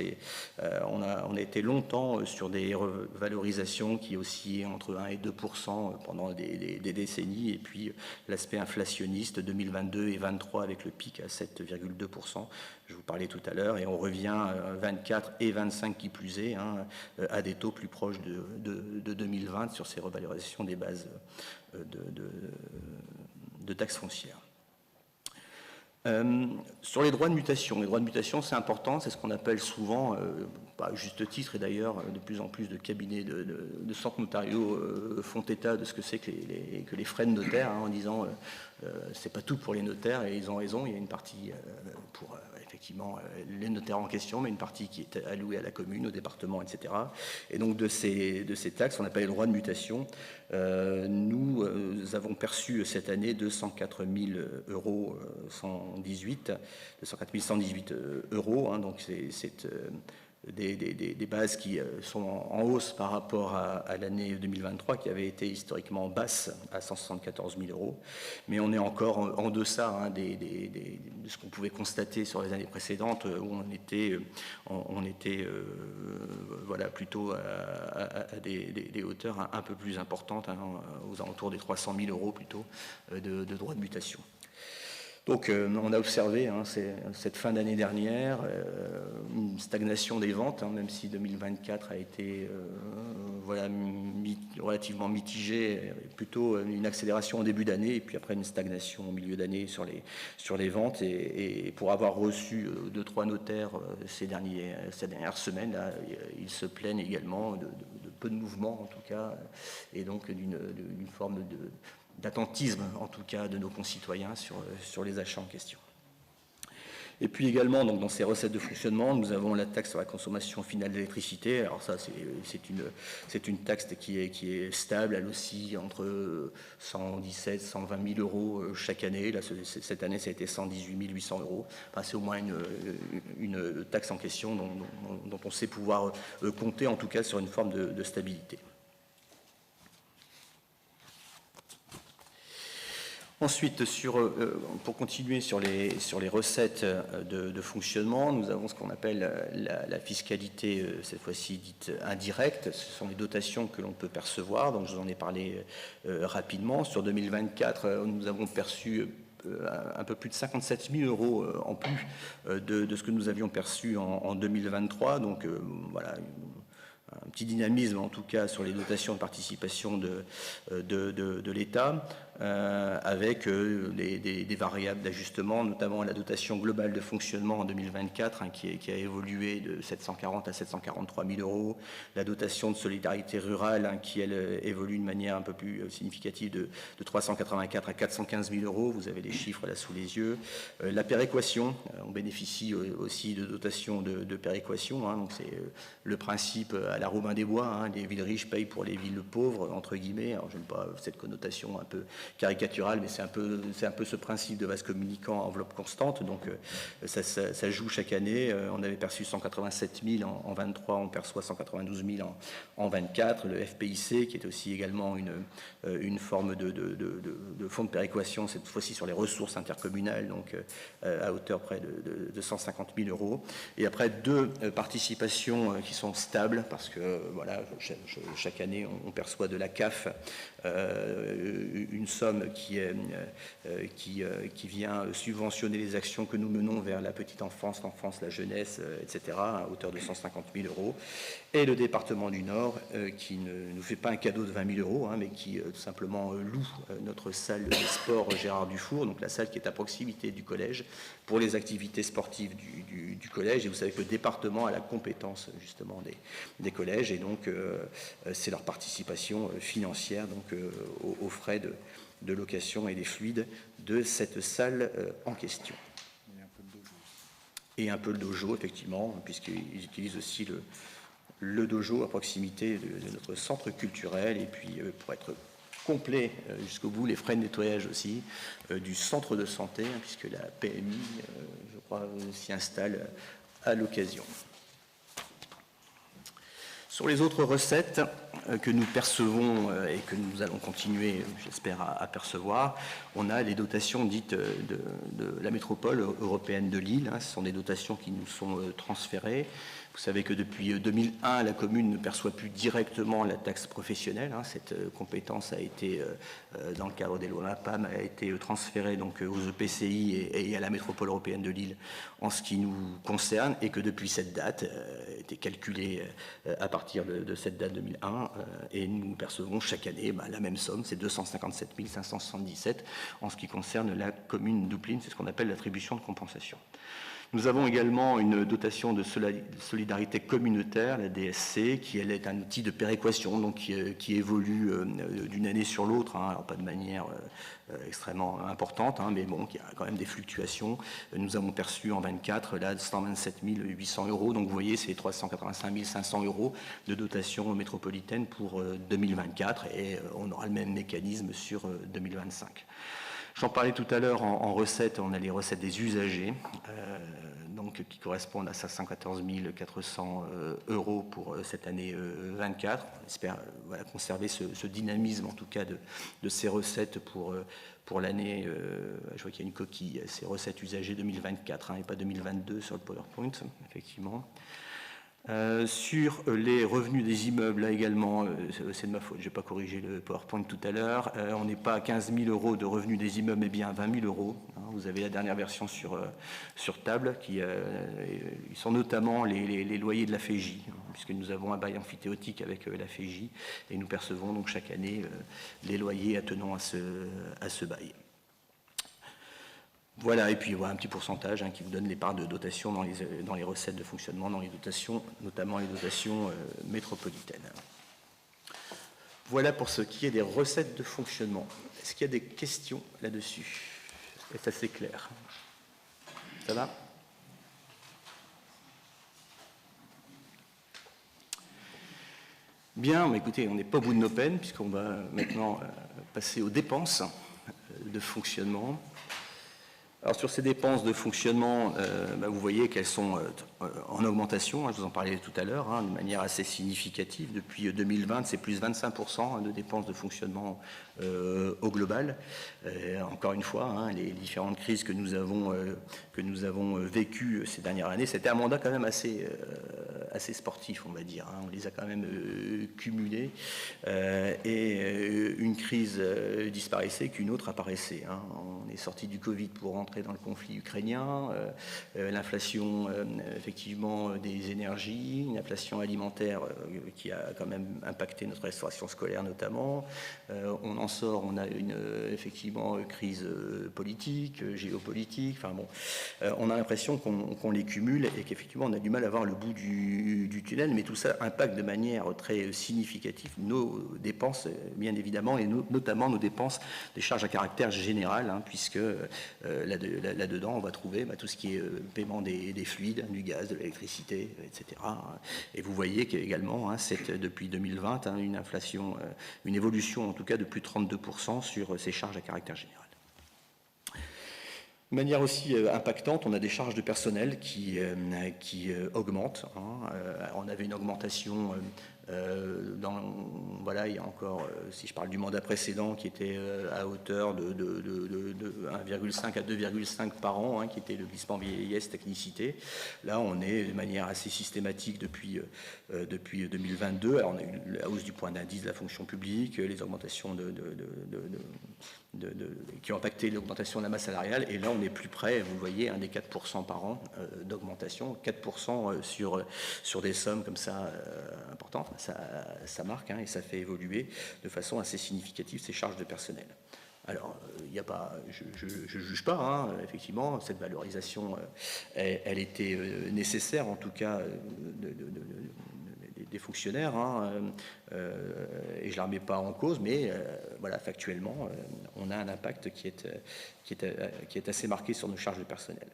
on a été longtemps sur des revalorisations qui oscillaient entre 1 et 2% pendant des décennies, et puis l'aspect inflationniste 2022 et 2023 avec le pic à 7,2%. Je vous parlais tout à l'heure, et on revient 24 et 25 qui plus est, à des taux plus proches de 2020 sur ces revalorisations des bases de taxes foncières. Sur les droits de mutation, c'est important, c'est ce qu'on appelle souvent, à juste titre, et d'ailleurs de plus en plus de cabinets de centres notariaux font état de ce que c'est que les frais de notaire, en disant c'est pas tout pour les notaires, et ils ont raison, il y a une partie pour effectivement les notaires en question, mais une partie qui est allouée à la commune, au département, etc. Et donc de ces taxes, on appelle les droits de mutation. Nous avons perçu cette année 204 000 118 euros, donc c'est des bases qui sont en hausse par rapport à l'année 2023 qui avait été historiquement basse à 174 000 euros, mais on est encore en deçà de ce qu'on pouvait constater sur les années précédentes où on était voilà, plutôt à des hauteurs un peu plus importantes, aux alentours des 300 000 euros plutôt de droits de mutation. Donc on a observé cette fin d'année dernière une stagnation des ventes, même si 2024 a été voilà, relativement mitigé, plutôt une accélération en début d'année et puis après une stagnation au milieu d'année sur les ventes. Et pour avoir reçu 2-3 notaires ces dernières semaines, là, ils se plaignent également de peu de mouvement en tout cas, et donc d'une forme d'attentisme en tout cas de nos concitoyens sur les achats en question. Et puis également, donc, dans ces recettes de fonctionnement, nous avons la taxe sur la consommation finale d'électricité. Alors ça, c'est une taxe qui est stable, elle aussi entre 117 120 000 euros chaque année. Là, cette année, ça a été 118 800 euros. Enfin, c'est au moins une taxe en question dont on sait pouvoir compter, en tout cas, sur une forme de stabilité. Ensuite, pour continuer sur les recettes de fonctionnement, nous avons ce qu'on appelle la fiscalité, cette fois-ci dite indirecte. Ce sont les dotations que l'on peut percevoir, donc je vous en ai parlé rapidement. Sur 2024, nous avons perçu un peu plus de 57 000 euros en plus de ce que nous avions perçu en 2023. Donc voilà, un petit dynamisme en tout cas sur les dotations de participation de l'État, avec des variables d'ajustement, notamment la dotation globale de fonctionnement en 2024 qui a évolué de 740 à 743 000 euros, la dotation de solidarité rurale qui elle évolue de manière un peu plus significative de 384 à 415 000 euros, vous avez les chiffres là sous les yeux, la péréquation, on bénéficie aussi de dotations de péréquation, donc c'est le principe à la Robin des Bois, les villes riches payent pour les villes pauvres, entre guillemets. Alors je n'aime pas cette connotation un peu caricaturale, mais c'est un peu ce principe de vase communicant à enveloppe constante. Donc ça joue chaque année. On avait perçu 187 000 en 23, on perçoit 192 000 en 24. Le FPIC, qui est aussi également une forme de fonds de péréquation, cette fois-ci sur les ressources intercommunales, donc à hauteur près de 150 000 euros. Et après, deux participations qui sont stables, parce que voilà, chaque année on perçoit de la CAF une somme qui vient subventionner les actions que nous menons vers la petite enfance, l'enfance, la jeunesse, etc., à hauteur de 150 000 euros. Et le département du Nord qui ne nous fait pas un cadeau de 20 000 euros, mais qui tout simplement loue notre salle de sport Gérard Dufour, donc la salle qui est à proximité du collège, pour les activités sportives du collège. Et vous savez que le département a la compétence justement des collèges, et donc c'est leur participation financière donc aux frais de location et des fluides de cette salle en question. Et un peu le dojo, effectivement, puisqu'ils utilisent aussi le dojo à proximité de notre centre culturel, et puis pour être complet jusqu'au bout, les frais de nettoyage aussi du centre de santé, puisque la PMI, je crois, s'y installe à l'occasion. Sur les autres recettes que nous percevons et que nous allons continuer, j'espère, à percevoir, on a les dotations dites de la métropole européenne de Lille. Ce sont des dotations qui nous sont transférées. Vous savez que depuis 2001, la commune ne perçoit plus directement la taxe professionnelle. Cette compétence a été, dans le cadre des lois PAM, a été transférée donc aux EPCI et à la métropole européenne de Lille en ce qui nous concerne, et que depuis cette date, était calculée à partir de cette date 2001, et nous percevons chaque année la même somme, c'est 257 577 en ce qui concerne la commune d'Oupline, c'est ce qu'on appelle l'attribution de compensation. Nous avons également une dotation de solidarité communautaire, la DSC, qui elle est un outil de péréquation, donc qui évolue d'une année sur l'autre, alors pas de manière extrêmement importante, mais bon, qui a quand même des fluctuations. Nous avons perçu en 24 là 127 800 €, donc vous voyez, c'est 385 500 € de dotation métropolitaine pour 2024, et on aura le même mécanisme sur 2025. J'en parlais tout à l'heure en recettes, on a les recettes des usagers, donc qui correspondent à 514 400 € pour cette année 24. On espère conserver ce dynamisme, en tout cas, de ces recettes pour l'année. Je vois qu'il y a une coquille, ces recettes usagées 2024, et pas 2022 sur le PowerPoint, effectivement. Sur les revenus des immeubles, là également, c'est de ma faute, je n'ai pas corrigé le PowerPoint tout à l'heure, on n'est pas à 15 000 € de revenus des immeubles, mais bien à 20 000 €. Vous avez la dernière version sur table, ils sont notamment les loyers de la FEJ, puisque nous avons un bail amphithéotique avec la FEJ, et nous percevons donc chaque année les loyers attenant à ce bail. Voilà, et puis voilà un petit pourcentage qui vous donne les parts de dotation dans les recettes de fonctionnement, dans les dotations, notamment les dotations métropolitaines. Voilà pour ce qui est des recettes de fonctionnement. Est-ce qu'il y a des questions là-dessus? C'est assez clair. Ça va? Bien, mais écoutez, on n'est pas au bout de nos peines, puisqu'on va maintenant passer aux dépenses de fonctionnement. Alors sur ces dépenses de fonctionnement, vous voyez qu'elles sont en augmentation, je vous en parlais tout à l'heure, de manière assez significative. Depuis 2020, c'est plus 25% de dépenses de fonctionnement au global. Encore une fois, les différentes crises que nous avons vécues ces dernières années, c'était un mandat quand même assez sportif, on va dire. On les a quand même cumulés, et une crise disparaissait qu'une autre apparaissait. On est sorti du Covid pour rentrer dans le conflit ukrainien, l'inflation effectivement des énergies, une inflation alimentaire qui a quand même impacté notre restauration scolaire notamment. On en sort, on a effectivement crise politique, géopolitique, enfin bon, on a l'impression qu'on les cumule et qu'effectivement on a du mal à voir le bout du tunnel, mais tout ça impacte de manière très significative nos dépenses, bien évidemment, et notamment nos dépenses des charges à caractère général, puisque là-dedans on va trouver tout ce qui est paiement des fluides, du gaz, de l'électricité, etc. Et vous voyez qu'également, c'est depuis 2020 une inflation, une évolution en tout cas de plus de 32% sur ces charges à caractère général. De manière aussi impactante, on a des charges de personnel qui augmentent. On avait une augmentation il y a encore, si je parle du mandat précédent, qui était à hauteur de 1,5 à 2,5 par an, qui était le glissement vieillesse technicité. Là, on est de manière assez systématique depuis 2022. Alors, on a eu la hausse du point d'indice de la fonction publique, les augmentations qui ont impacté l'augmentation de la masse salariale, et là on est plus près, vous voyez, des 4% par an d'augmentation, 4% sur des sommes comme ça importantes, ça marque, et ça fait évoluer de façon assez significative ces charges de personnel. Alors, il n'y a pas, je ne juge pas, effectivement, cette valorisation, elle était nécessaire, en tout cas, des fonctionnaires, et je ne la remets pas en cause, mais voilà, factuellement, on a un impact qui est assez marqué sur nos charges de personnel.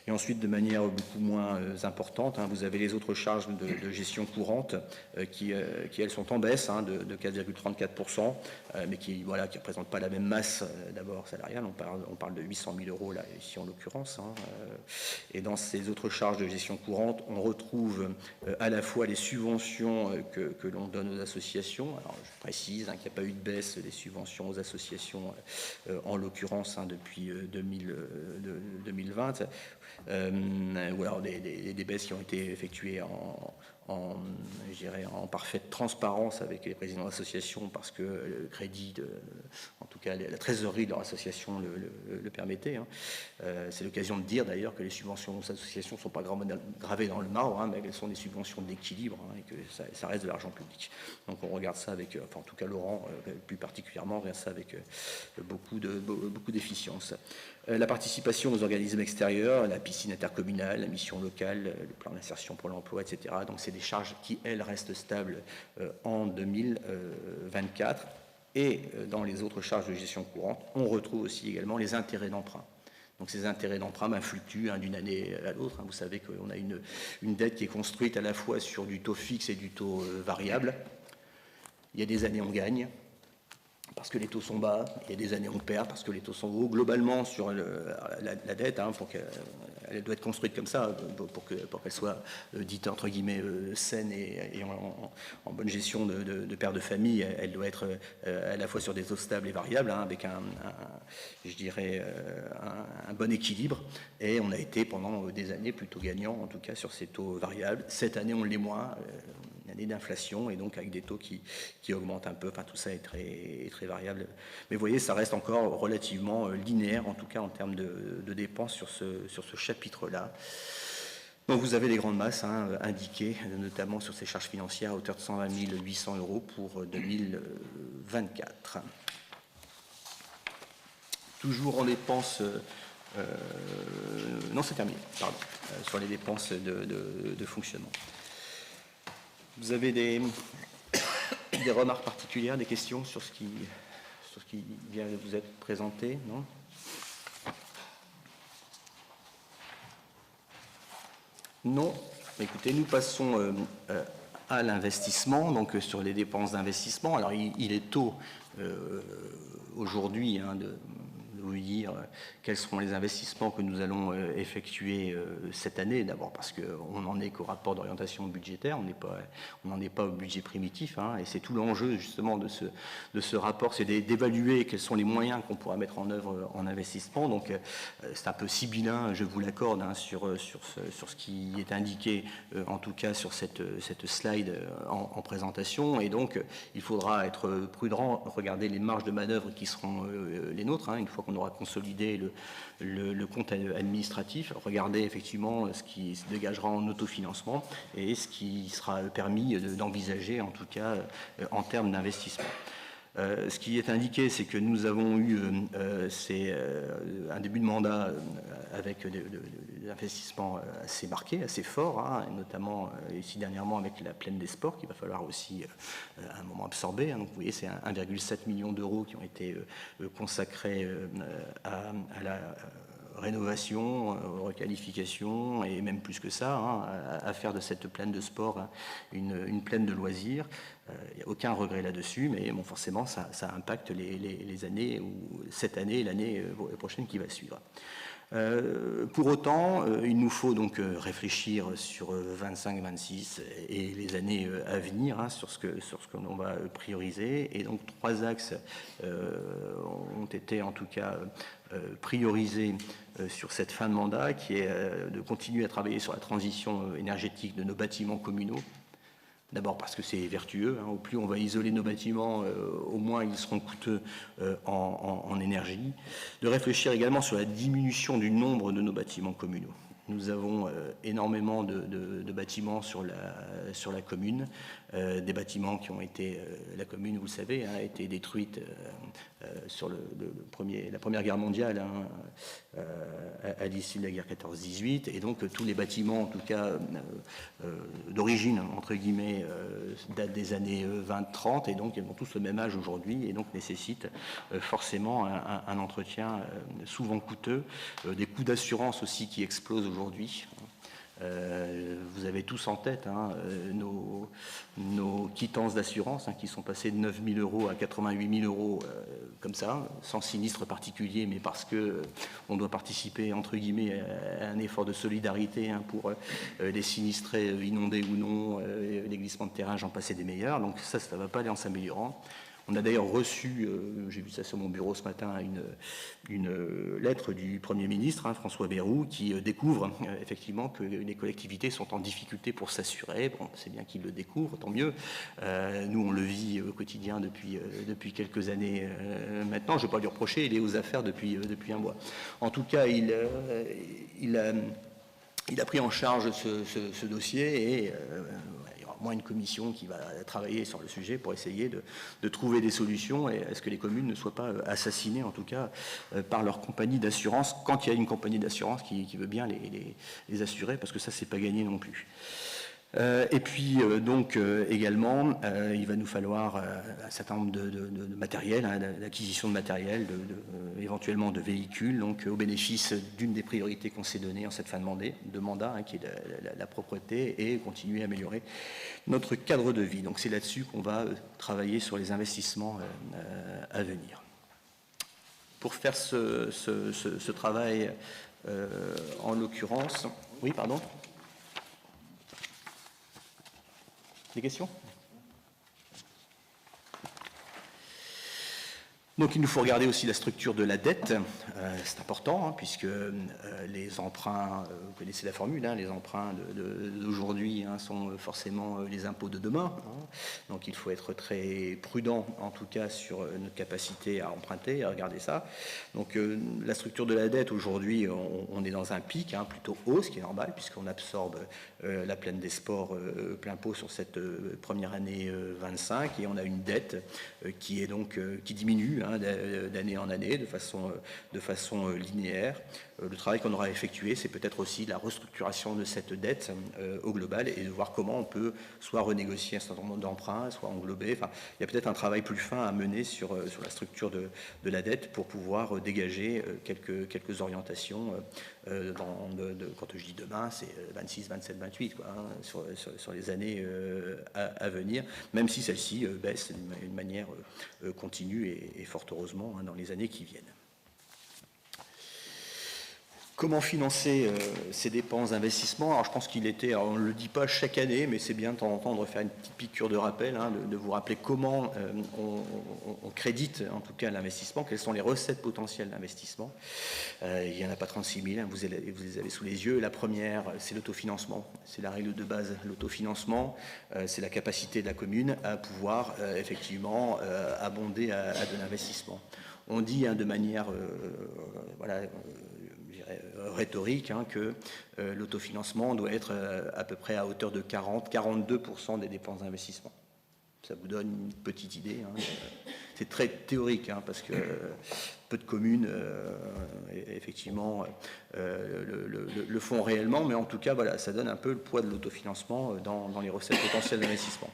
Et ensuite, de manière beaucoup moins importante, vous avez les autres charges de gestion courante qui elles sont en baisse de 4,34%, mais qui ne représentent pas la même masse d'abord salariale. On parle de 800 000 euros là, ici en l'occurrence. Et dans ces autres charges de gestion courante, on retrouve à la fois les subventions que l'on donne aux associations. Alors je précise qu'il n'y a pas eu de baisse des subventions aux associations en l'occurrence depuis 2020, ou alors des baisses qui ont été effectuées en parfaite transparence avec les présidents d'associations parce que le crédit, en tout cas la trésorerie de leur association le permettait. C'est l'occasion de dire d'ailleurs que les subventions aux associations ne sont pas gravées dans le marbre, mais elles sont des subventions d'équilibre et que ça reste de l'argent public. Donc on regarde ça avec, en tout cas Laurent plus particulièrement, regarde ça avec beaucoup d'efficience. La participation aux organismes extérieurs, la piscine intercommunale, la mission locale, le plan d'insertion pour l'emploi, etc. Donc c'est des charges qui, elles, restent stables en 2024. Et dans les autres charges de gestion courante, on retrouve aussi également les intérêts d'emprunt. Donc ces intérêts d'emprunt fluctuent d'une année à l'autre. Vous savez qu'on a une dette qui est construite à la fois sur du taux fixe et du taux variable. Il y a des années on gagne, parce que les taux sont bas, il y a des années on perd parce que les taux sont hauts. Globalement, sur la dette, elle doit être construite comme ça pour qu'elle soit dite entre guillemets saine et en bonne gestion de père de famille. Elle doit être à la fois sur des taux stables et variables, avec un bon équilibre. Et on a été pendant des années plutôt gagnant, en tout cas sur ces taux variables. Cette année, on l'est moins. Une année d'inflation et donc avec des taux qui augmentent un peu. Enfin, tout ça est très variable. Mais vous voyez, ça reste encore relativement linéaire, en tout cas en termes de dépenses sur ce chapitre-là. Donc vous avez les grandes masses indiquées, notamment sur ces charges financières à hauteur de 120 800 euros pour 2024. Toujours en dépenses... non, c'est terminé, pardon. Sur les dépenses de fonctionnement. Vous avez des remarques particulières, des questions sur ce qui vient de vous être présenté, non ? Non. Écoutez, nous passons à l'investissement, donc sur les dépenses d'investissement. Alors, il est tôt aujourd'hui de vous dire quels seront les investissements que nous allons effectuer cette année. D'abord parce qu'on n'en est qu'au rapport d'orientation budgétaire, on n'en est pas au budget primitif, et c'est tout l'enjeu justement de ce rapport, c'est d'évaluer quels sont les moyens qu'on pourra mettre en œuvre en investissement. Donc c'est un peu sibyllin, je vous l'accorde, sur ce qui est indiqué, en tout cas sur cette slide en présentation, et donc il faudra être prudent, regarder les marges de manœuvre qui seront les nôtres, une fois qu'on aura consolidé le compte administratif, regarder effectivement ce qui se dégagera en autofinancement et ce qui sera permis d'envisager, en tout cas en termes d'investissement. Ce qui est indiqué, c'est que nous avons eu un début de mandat avec des investissements assez marqués, assez forts, et notamment ici dernièrement avec la plaine des sports qu'il va falloir aussi à un moment absorber. Donc vous voyez, c'est 1,7 million d'euros qui ont été consacrés à la rénovation, requalification et même plus que ça, à faire de cette plaine de sport une plaine de loisirs. Il n'y a aucun regret là-dessus, mais bon, forcément ça impacte les années, ou cette année et l'année prochaine qui va suivre. Pour autant, il nous faut donc réfléchir sur 25-26 et les années à venir, sur ce que l'on va prioriser. Et donc 3 axes ont été en tout cas priorisés sur cette fin de mandat, qui est de continuer à travailler sur la transition énergétique de nos bâtiments communaux. D'abord parce que c'est vertueux, au plus on va isoler nos bâtiments, au moins ils seront coûteux en énergie. De réfléchir également sur la diminution du nombre de nos bâtiments communaux. Nous avons énormément de bâtiments sur la commune, des bâtiments qui ont été, la commune, vous le savez, a été détruite sur la Première Guerre mondiale, hein, à l'issue de la guerre 14-18, et donc tous les bâtiments, en tout cas d'origine, entre guillemets, datent des années 20-30, et donc ils ont tous le même âge aujourd'hui, et donc nécessitent forcément un entretien souvent coûteux, des coûts d'assurance aussi qui explosent aujourd'hui. Vous avez tous en tête hein, nos quittances d'assurance hein, qui sont passées de 9 000 euros à 88 000 euros comme ça, sans sinistre particulier, mais parce que on doit participer entre guillemets à un effort de solidarité hein, pour les sinistrés inondés ou non, les glissements de terrain, j'en passais des meilleurs. Donc ça ne va pas aller en s'améliorant. On a d'ailleurs reçu, j'ai vu ça sur mon bureau ce matin, une lettre du Premier ministre, hein, François Bayrou, qui découvre effectivement que les collectivités sont en difficulté pour s'assurer. Bon, c'est bien qu'il le découvre, tant mieux. Nous, on le vit au quotidien depuis quelques années maintenant. Je ne vais pas lui reprocher, il est aux affaires depuis un mois. En tout cas, il a pris en charge ce dossier et moins une commission qui va travailler sur le sujet pour essayer de trouver des solutions et à ce que les communes ne soient pas assassinées, en tout cas, par leur compagnie d'assurance, quand il y a une compagnie d'assurance qui veut bien les assurer, parce que ça, c'est pas gagné non plus. Et puis donc également il va nous falloir un certain nombre de matériel, hein, d'acquisition de matériel, éventuellement de véhicules, donc au bénéfice d'une des priorités qu'on s'est données en cette fin de mandat, hein, qui est la propreté, et continuer à améliorer notre cadre de vie. Donc c'est là-dessus qu'on va travailler sur les investissements à venir. Pour faire ce travail, en l'occurrence, oui, pardon. Des questions ? Donc il nous faut regarder aussi la structure de la dette, c'est important, hein, puisque les emprunts, vous connaissez la formule, hein, les emprunts d'aujourd'hui hein, sont forcément les impôts de demain, hein. Donc il faut être très prudent en tout cas sur notre capacité à emprunter, à regarder ça. Donc la structure de la dette aujourd'hui, on est dans un pic hein, plutôt haut, ce qui est normal puisqu'on absorbe la plaine des sports plein pot sur cette première année 25, et on a une dette qui est donc qui diminue hein, d'année en année de façon linéaire. Le travail qu'on aura effectué, c'est peut-être aussi la restructuration de cette dette au global et de voir comment on peut soit renégocier un certain nombre d'emprunts, soit englober. Enfin, il y a peut-être un travail plus fin à mener sur la structure de la dette pour pouvoir dégager quelques orientations. Quand je dis demain, c'est 26, 27, 28, quoi, hein, sur les années à venir, même si celle-ci baisse d'une manière continue et fort heureusement hein, dans les années qui viennent. Comment financer ces dépenses d'investissement? Alors je pense qu'il était, on ne le dit pas chaque année, mais c'est bien de temps en temps de refaire une petite piqûre de rappel, hein, de vous rappeler comment on crédite en tout cas l'investissement, quelles sont les recettes potentielles d'investissement. Il n'y en a pas 36 000, hein, vous les avez sous les yeux. La première, c'est l'autofinancement, c'est la règle de base, l'autofinancement, c'est la capacité de la commune à pouvoir effectivement abonder à de l'investissement. On dit hein, de manière rhétorique hein, que l'autofinancement doit être à peu près à hauteur de 40-42% des dépenses d'investissement. Ça vous donne une petite idée. Hein. C'est très théorique hein, parce que peu de communes effectivement le font réellement, mais en tout cas voilà, ça donne un peu le poids de l'autofinancement dans les recettes potentielles d'investissement.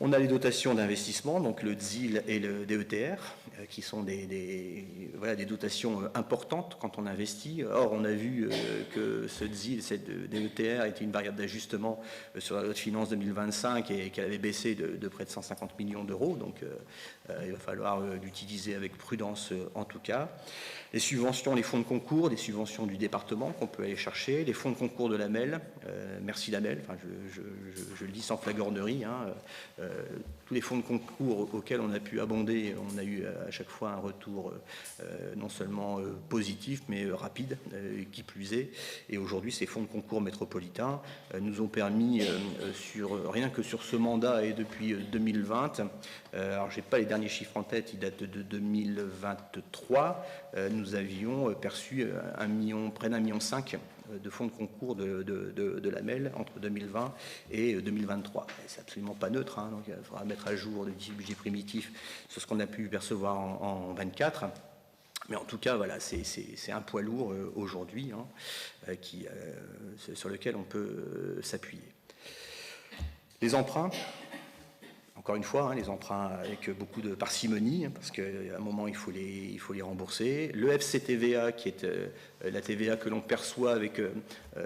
On a les dotations d'investissement, donc le DSIL et le DETR, qui sont des dotations importantes quand on investit. Or, on a vu que ce DSIL, cette DETR, était une variable d'ajustement sur la loi de finances 2025 et qu'elle avait baissé de près de 150 millions d'euros. Donc, il va falloir l'utiliser avec prudence en tout cas. Les subventions, les fonds de concours, des subventions du département qu'on peut aller chercher, les fonds de concours de la MEL, merci la MEL, enfin, je le dis sans flagornerie, hein, tous les fonds de concours auxquels on a pu abonder, on a eu à chaque fois un retour non seulement positif, mais rapide, qui plus est. Et aujourd'hui, ces fonds de concours métropolitains nous ont permis, rien que sur ce mandat et depuis 2020, alors je n'ai pas les derniers chiffres en tête, ils datent de 2023, nous avions perçu près d'1,5 million de fonds de concours de l'AMEL entre 2020 et 2023. C'est absolument pas neutre, hein, donc il faudra mettre à jour le budget primitif sur ce qu'on a pu percevoir en 24. Mais en tout cas, voilà, c'est un poids lourd aujourd'hui, hein, sur lequel on peut s'appuyer. Les emprunts, encore une fois, hein, les emprunts avec beaucoup de parcimonie, hein, parce qu'à un moment, il faut les rembourser. Le FCTVA, qui est la TVA que l'on perçoit avec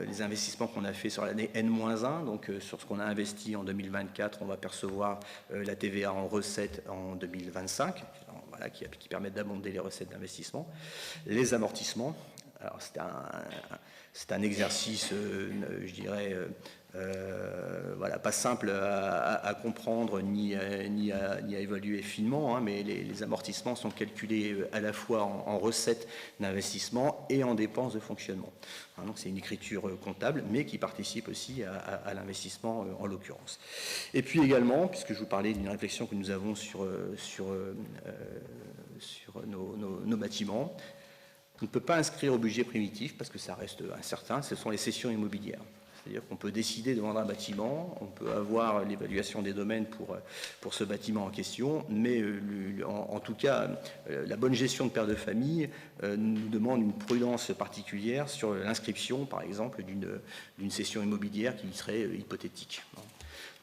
les investissements qu'on a fait sur l'année N-1, donc sur ce qu'on a investi en 2024, on va percevoir la TVA en recettes en 2025, voilà, qui permettent d'abonder les recettes d'investissement. Les amortissements, alors c'est un exercice, je dirais, voilà, pas simple à comprendre ni à évaluer finement, hein, mais les amortissements sont calculés à la fois en recettes d'investissement et en dépenses de fonctionnement. Hein, donc c'est une écriture comptable, mais qui participe aussi à l'investissement en l'occurrence. Et puis également, puisque je vous parlais d'une réflexion que nous avons sur nos bâtiments, on ne peut pas inscrire au budget primitif parce que ça reste incertain, ce sont les cessions immobilières. C'est-à-dire qu'on peut décider de vendre un bâtiment, on peut avoir l'évaluation des domaines pour ce bâtiment en question, mais en tout cas, la bonne gestion de père de famille nous demande une prudence particulière sur l'inscription, par exemple, d'une cession immobilière qui serait hypothétique.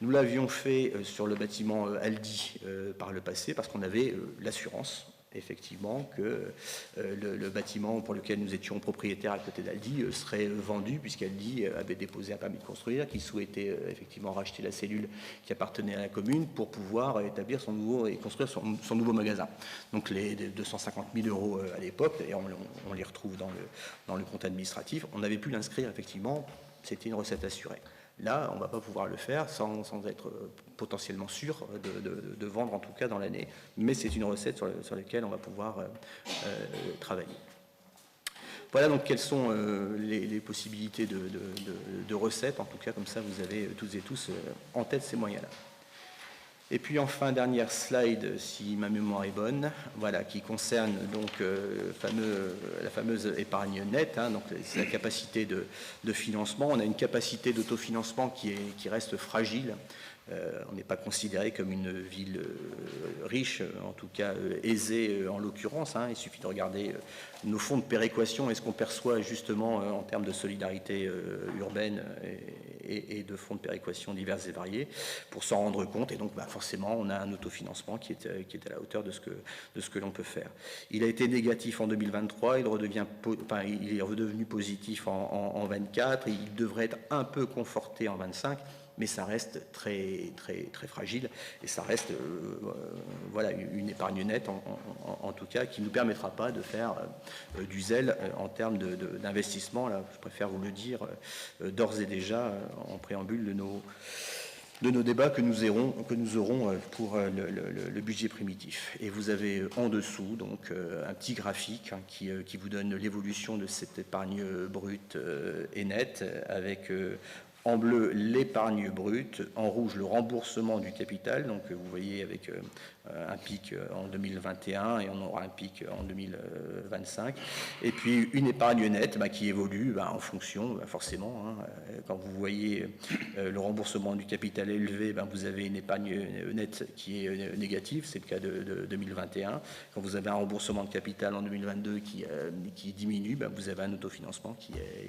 Nous l'avions fait sur le bâtiment Aldi par le passé parce qu'on avait l'assurance, effectivement, que le bâtiment pour lequel nous étions propriétaires à côté d'Aldi serait vendu, puisqu'Aldi avait déposé un permis de construire, qu'il souhaitait effectivement racheter la cellule qui appartenait à la commune pour pouvoir établir et construire son nouveau magasin. Donc les 250 000 € à l'époque, et on les retrouve dans le compte administratif, on avait pu l'inscrire effectivement, c'était une recette assurée. Là, on ne va pas pouvoir le faire sans être potentiellement sûr de vendre, en tout cas dans l'année. Mais c'est une recette sur laquelle on va pouvoir travailler. Voilà donc quelles sont les possibilités de recettes. En tout cas, comme ça, vous avez toutes et tous en tête ces moyens-là. Et puis enfin, dernière slide, si ma mémoire est bonne, voilà, qui concerne donc la fameuse épargne nette, hein, donc c'est la capacité de financement. On a une capacité d'autofinancement qui reste fragile. On n'est pas considéré comme une ville riche, en tout cas aisée en l'occurrence, hein. Il suffit de regarder nos fonds de péréquation et ce qu'on perçoit justement en termes de solidarité urbaine et de fonds de péréquation divers et variés pour s'en rendre compte. Et donc forcément, on a un autofinancement qui est à la hauteur de ce que l'on peut faire. Il a été négatif en 2023, il est redevenu positif en 24, et il devrait être un peu conforté en 25. Mais ça reste très, très, très fragile et ça reste voilà, une épargne nette en tout cas qui ne nous permettra pas de faire du zèle en termes d'investissement. Là, je préfère vous le dire d'ores et déjà en préambule de nos débats que nous aurons pour le budget primitif. Et vous avez en dessous donc un petit graphique, hein, qui vous donne l'évolution de cette épargne brute et nette avec en bleu, l'épargne brute. En rouge, le remboursement du capital. Donc, vous voyez avec un pic en 2021 et on aura un pic en 2025. Et puis, une épargne nette qui évolue en fonction, forcément. Hein, quand vous voyez le remboursement du capital élevé, vous avez une épargne nette qui est négative. C'est le cas de 2021. Quand vous avez un remboursement de capital en 2022 qui diminue, vous avez un autofinancement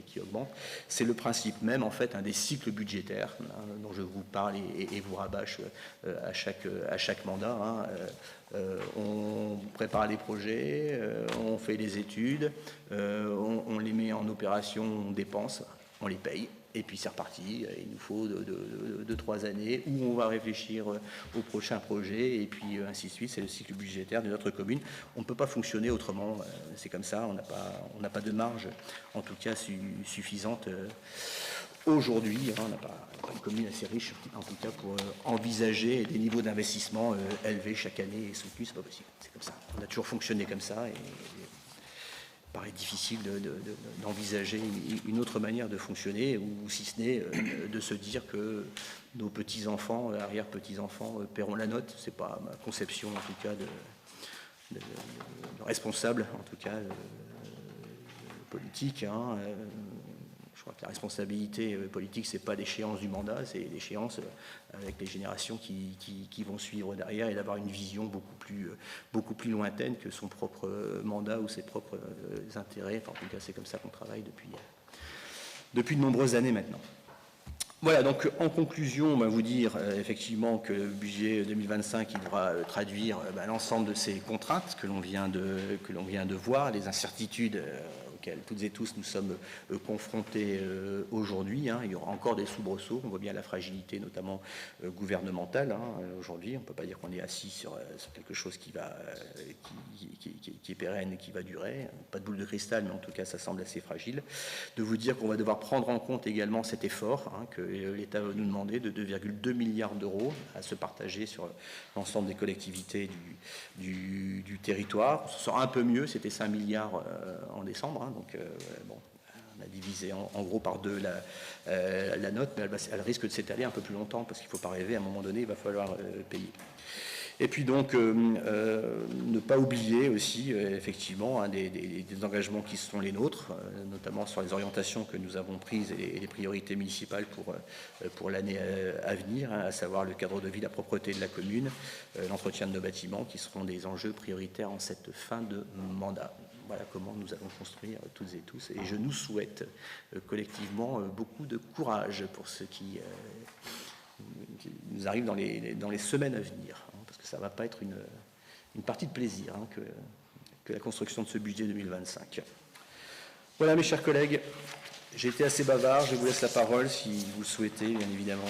qui augmente. C'est le principe même, en fait, des cycles budgétaires dont je vous parle et vous rabâche à chaque mandat. Hein. On prépare les projets, on fait les études, on les met en opération, on dépense, on les paye. Et puis c'est reparti, il nous faut 2-3 années où on va réfléchir au prochain projet et puis ainsi de suite. C'est le cycle budgétaire de notre commune. On ne peut pas fonctionner autrement, c'est comme ça, on n'a pas de marge, en tout cas suffisante aujourd'hui. On n'a pas une commune assez riche, en tout cas pour envisager des niveaux d'investissement élevés chaque année et soutenus, c'est pas possible. C'est comme ça. On a toujours fonctionné comme ça et il paraît difficile d'envisager une autre manière de fonctionner, ou si ce n'est de se dire que nos petits-enfants, arrière-petits-enfants paieront la note. C'est pas ma conception, en tout cas, de responsable, en tout cas, politique. Hein. Je crois que la responsabilité politique, ce n'est pas l'échéance du mandat, c'est l'échéance avec les générations qui vont suivre derrière et d'avoir une vision beaucoup plus lointaine que son propre mandat ou ses propres intérêts. Enfin, en tout cas, c'est comme ça qu'on travaille depuis de nombreuses années maintenant. Voilà, donc en conclusion, on va vous dire effectivement que le budget 2025 il devra traduire l'ensemble de ces contraintes que l'on vient de voir, les incertitudes auxquelles toutes et tous nous sommes confrontés aujourd'hui. Il y aura encore des soubresauts, on voit bien la fragilité notamment gouvernementale aujourd'hui. On ne peut pas dire qu'on est assis sur quelque chose qui est pérenne et qui va durer. Pas de boule de cristal, mais en tout cas ça semble assez fragile. De vous dire qu'on va devoir prendre en compte également cet effort que l'État va nous demander de 2,2 milliards d'euros à se partager sur l'ensemble des collectivités du territoire. Ce sera un peu mieux, c'était 5 milliards en décembre, donc bon, on a divisé en gros par 2 la note, mais elle risque de s'étaler un peu plus longtemps parce qu'il ne faut pas rêver, à un moment donné, il va falloir payer. Et puis donc, ne pas oublier aussi, effectivement, des engagements qui sont les nôtres, notamment sur les orientations que nous avons prises et les priorités municipales pour l'année à venir, à savoir le cadre de vie, la propreté de la commune, l'entretien de nos bâtiments, qui seront des enjeux prioritaires en cette fin de mandat. Voilà comment nous allons construire toutes et tous. Et je nous souhaite collectivement beaucoup de courage pour ce qui nous arrive dans les semaines à venir. Ça ne va pas être une partie de plaisir que la construction de ce budget 2025. Voilà mes chers collègues, j'ai été assez bavard, je vous laisse la parole si vous le souhaitez, bien évidemment.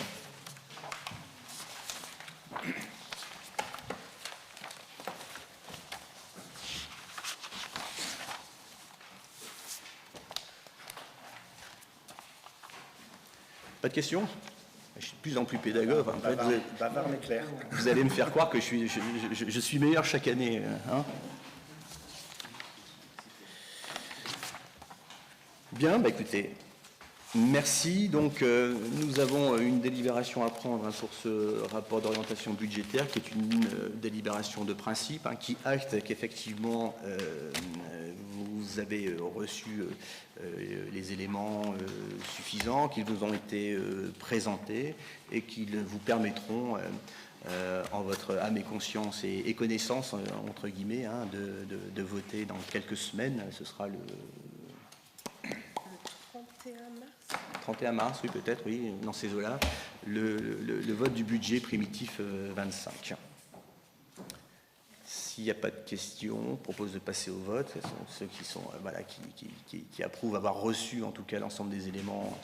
Pas de questions ? Je suis de plus en plus pédagogue. En fait, bavard mais clair. Vous allez me faire croire que je suis meilleur chaque année. Bien, écoutez, merci. Donc, nous avons une délibération à prendre pour ce rapport d'orientation budgétaire, qui est une délibération de principe, qui acte qu'effectivement, vous avez reçu les éléments suffisants qui vous ont été présentés et qui vous permettront, en votre âme et conscience et connaissance, entre guillemets, de voter dans quelques semaines. Ce sera le 31 mars, oui, peut-être, oui, dans ces eaux-là, le vote du budget primitif 25. S'il n'y a pas de questions, je propose de passer au vote. Ce sont ceux qui sont, qui approuvent avoir reçu, en tout cas, l'ensemble des éléments.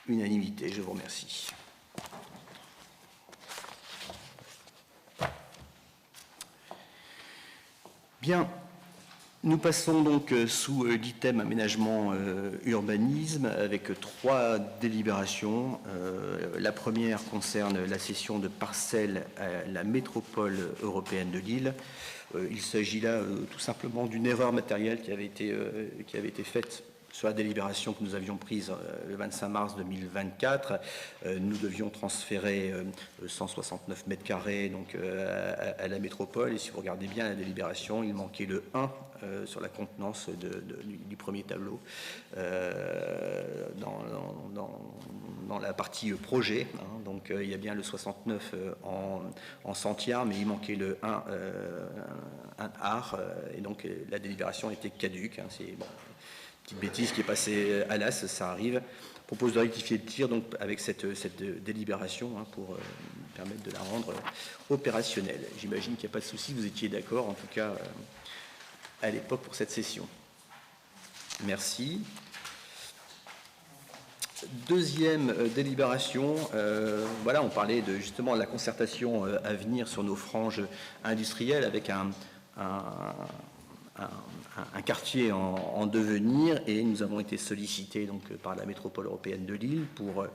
Unanimité, je vous remercie. Bien. Nous passons donc sous l'item aménagement urbanisme avec 3 délibérations. La première concerne la cession de parcelles à la métropole européenne de Lille. Il s'agit là tout simplement d'une erreur matérielle qui avait été faite sur la délibération que nous avions prise le 25 mars 2024. Nous devions transférer 169 mètres carrés donc, à la métropole. Et si vous regardez bien la délibération, il manquait le 1 sur la contenance du premier tableau dans la partie projet. Donc il y a bien le 69 en centiares, mais il manquait le 1 art. Et donc la délibération était caduque. C'est bon. Petite bêtise qui est passée à l'as, ça arrive. Je propose de rectifier le tir donc, avec cette délibération pour permettre de la rendre opérationnelle. J'imagine qu'il n'y a pas de souci, vous étiez d'accord en tout cas à l'époque pour cette session. Merci. Deuxième délibération, voilà, on parlait justement de la concertation à venir sur nos franges industrielles avec un quartier en devenir, et nous avons été sollicités donc par la métropole européenne de Lille pour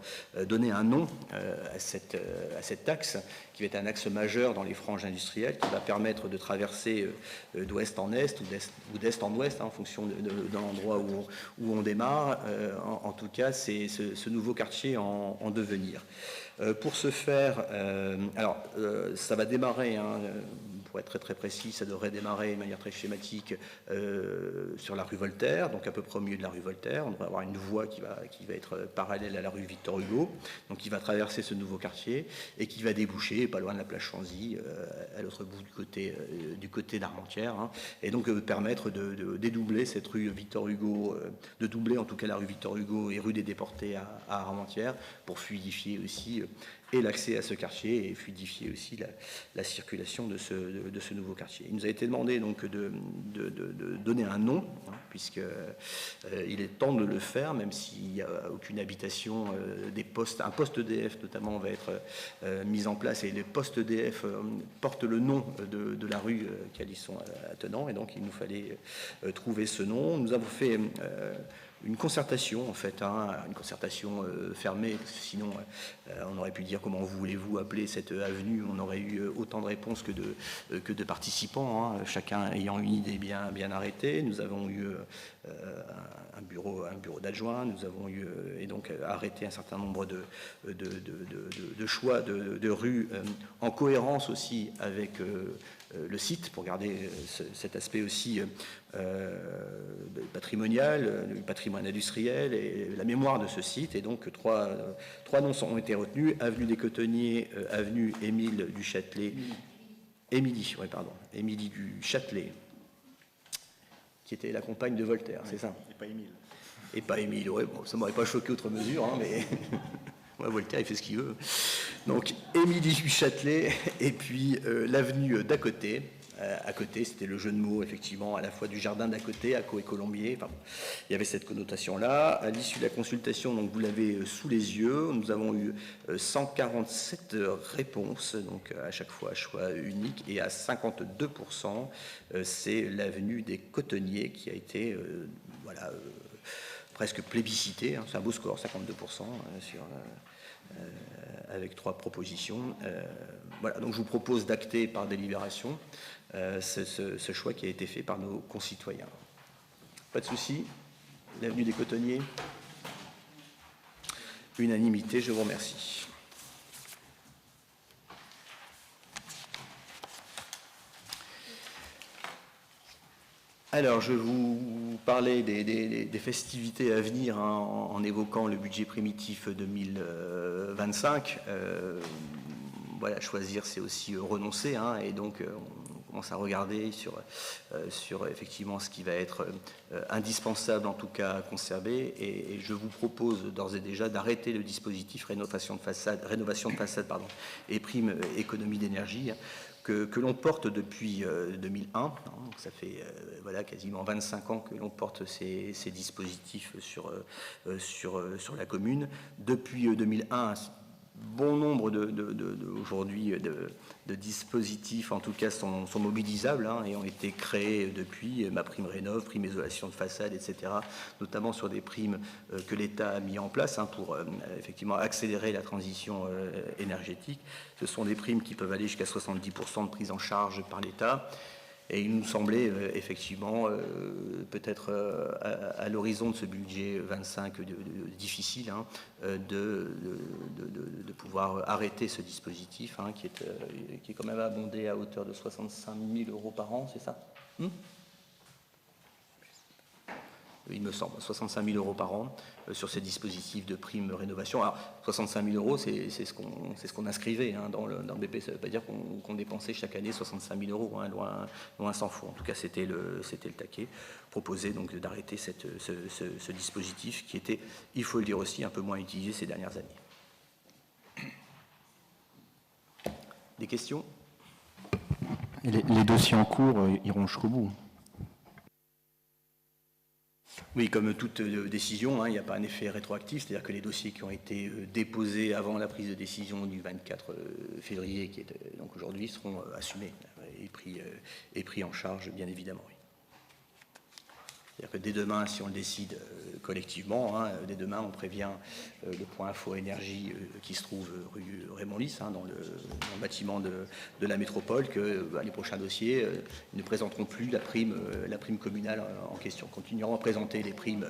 donner un nom à cet axe qui va être un axe majeur dans les franges industrielles, qui va permettre de traverser d'ouest en est ou d'est en ouest en fonction de l'endroit où on démarre. En tout cas, c'est ce nouveau quartier en devenir. Pour ce faire, alors ça va démarrer pour pour être très très précis, ça devrait démarrer de manière très schématique sur la rue Voltaire, donc à peu près au milieu de la rue Voltaire. On devrait avoir une voie qui va être parallèle à la rue Victor Hugo, donc qui va traverser ce nouveau quartier et qui va déboucher pas loin de la place Chanzy, à l'autre bout du côté d'Armentières, hein, et donc permettre de dédoubler cette rue Victor Hugo, de doubler en tout cas la rue Victor Hugo et rue des Déportés à Armentières, pour fluidifier aussi et l'accès à ce quartier et fluidifier aussi la circulation de ce nouveau quartier. Il nous a été demandé donc de donner un nom, hein, puisque il est temps de le faire, même s'il n'y a aucune habitation, un poste EDF notamment va être mis en place, et les postes EDF portent le nom de la rue qu'elles y sont attenants, et donc il nous fallait trouver ce nom. Nous avons fait une concertation, en fait, hein, une concertation fermée, parce que sinon on aurait pu dire comment voulez-vous appeler cette avenue, on aurait eu autant de réponses que de participants, hein, chacun ayant une idée bien arrêtée. Nous avons eu un bureau d'adjoint, nous avons eu et donc arrêté un certain nombre de choix de rues en cohérence aussi avec le site, pour garder cet aspect aussi patrimonial, du patrimoine industriel et la mémoire de ce site. Et donc trois noms ont été retenus: avenue des Cotonniers, avenue Émile du Châtelet, Émilie du Châtelet, qui était la compagne de Voltaire, c'est ça? Et pas Émile. Et pas Émile, ouais, bon, ça m'aurait pas choqué outre mesure, hein, mais ouais, Voltaire, il fait ce qu'il veut. Donc, Émilie du Châtelet, et puis l'avenue d'à côté. À côté, c'était le jeu de mots, effectivement, à la fois du jardin d'à côté, Acco et Colombier. Enfin, il y avait cette connotation-là. À l'issue de la consultation, donc vous l'avez sous les yeux, nous avons eu 147 réponses, donc à chaque fois choix unique, et à 52%, c'est l'avenue des Cotonniers qui a été, presque plébiscitée. Hein. C'est un beau score, 52% avec 3 propositions. Voilà, donc je vous propose d'acter par délibération ce choix qui a été fait par nos concitoyens. Pas de souci? L'avenue des Cotonniers? Unanimité, je vous remercie. Alors, je vous parlais des festivités à venir, hein, en évoquant le budget primitif 2025. Voilà, choisir, c'est aussi renoncer, hein, et donc on commence à regarder sur effectivement ce qui va être indispensable, en tout cas à conserver, et je vous propose d'ores et déjà d'arrêter le dispositif rénovation de façade et prime économie d'énergie, que l'on porte depuis 2001. Hein, donc ça fait quasiment 25 ans que l'on porte ces dispositifs sur la commune. Depuis 2001, bon nombre aujourd'hui de dispositifs, en tout cas, sont mobilisables, hein, et ont été créés depuis, ma prime rénov, prime isolation de façade, etc., notamment sur des primes que l'État a mis en place, hein, pour effectivement accélérer la transition énergétique. Ce sont des primes qui peuvent aller jusqu'à 70% de prise en charge par l'État. Et il nous semblait effectivement, peut-être à l'horizon de ce budget 25 difficile, hein, de pouvoir arrêter ce dispositif, hein, qui est quand même abondé à hauteur de 65 000 euros par an, c'est ça? Il me semble, 65 000 euros par an sur ces dispositifs de prime rénovation. Alors, 65 000 euros, c'est ce qu'on inscrivait, hein, dans le BP. Ça ne veut pas dire qu'on dépensait chaque année 65 000 euros, hein, loin s'en faut. En tout cas, c'était le taquet. Proposé donc d'arrêter ce dispositif qui était, il faut le dire aussi, un peu moins utilisé ces dernières années. Des questions? Et les dossiers en cours iront jusqu'au bout? Oui, comme toute décision, hein, il n'y a pas un effet rétroactif, c'est-à-dire que les dossiers qui ont été déposés avant la prise de décision du 24 février, qui est donc aujourd'hui, seront assumés et pris en charge, bien évidemment. Oui. C'est-à-dire que dès demain, si on le décide collectivement, hein, dès demain, on prévient le point Info Énergie qui se trouve rue Raymond Lys, hein, dans le bâtiment de la métropole, que les prochains dossiers ne présenteront plus la prime communale en question. Continueront à présenter les primes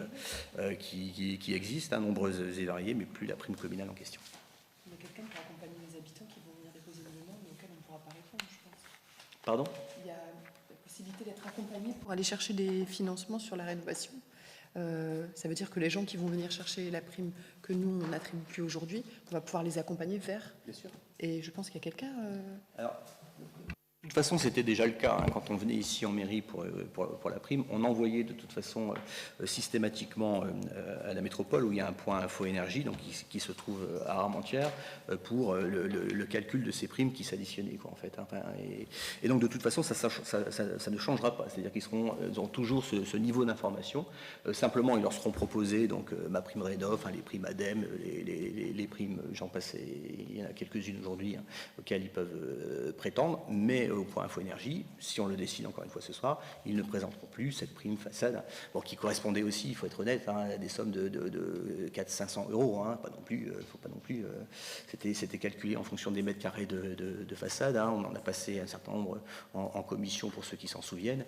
qui existent, hein, nombreuses et variées, mais plus la prime communale en question. Il y a quelqu'un pour accompagner les habitants qui vont venir déposer des demandes, mais auxquelles on ne pourra pas répondre, je pense. Pardon ? Il y a la possibilité d'être accompagné pour aller chercher des financements sur la rénovation. Ça veut dire que les gens qui vont venir chercher la prime que nous, on n'attribue plus aujourd'hui, on va pouvoir les accompagner vers. Bien sûr. Et je pense qu'il y a quelqu'un... Alors, de toute façon, c'était déjà le cas. Hein, quand on venait ici en mairie pour la prime, on envoyait de toute façon systématiquement à la métropole, où il y a un point info énergie, donc qui se trouve à Armentières, pour le calcul de ces primes qui s'additionnaient, quoi, en fait. Hein. Et donc, de toute façon, ça ne changera pas. C'est-à-dire qu'ils auront toujours ce niveau d'information. Simplement, ils leur seront proposés, donc, ma prime Rénov', hein, les primes ADEME, les primes, j'en passe, il y en a quelques-unes aujourd'hui, hein, auxquelles ils peuvent prétendre, mais au point info énergie, si on le décide encore une fois ce soir, ils ne présenteront plus cette prime façade, bon, qui correspondait aussi, il faut être honnête, hein, à des sommes de 400-500 euros, hein, pas non plus, faut pas non plus, c'était calculé en fonction des mètres carrés de façade, hein, on en a passé un certain nombre en commission pour ceux qui s'en souviennent,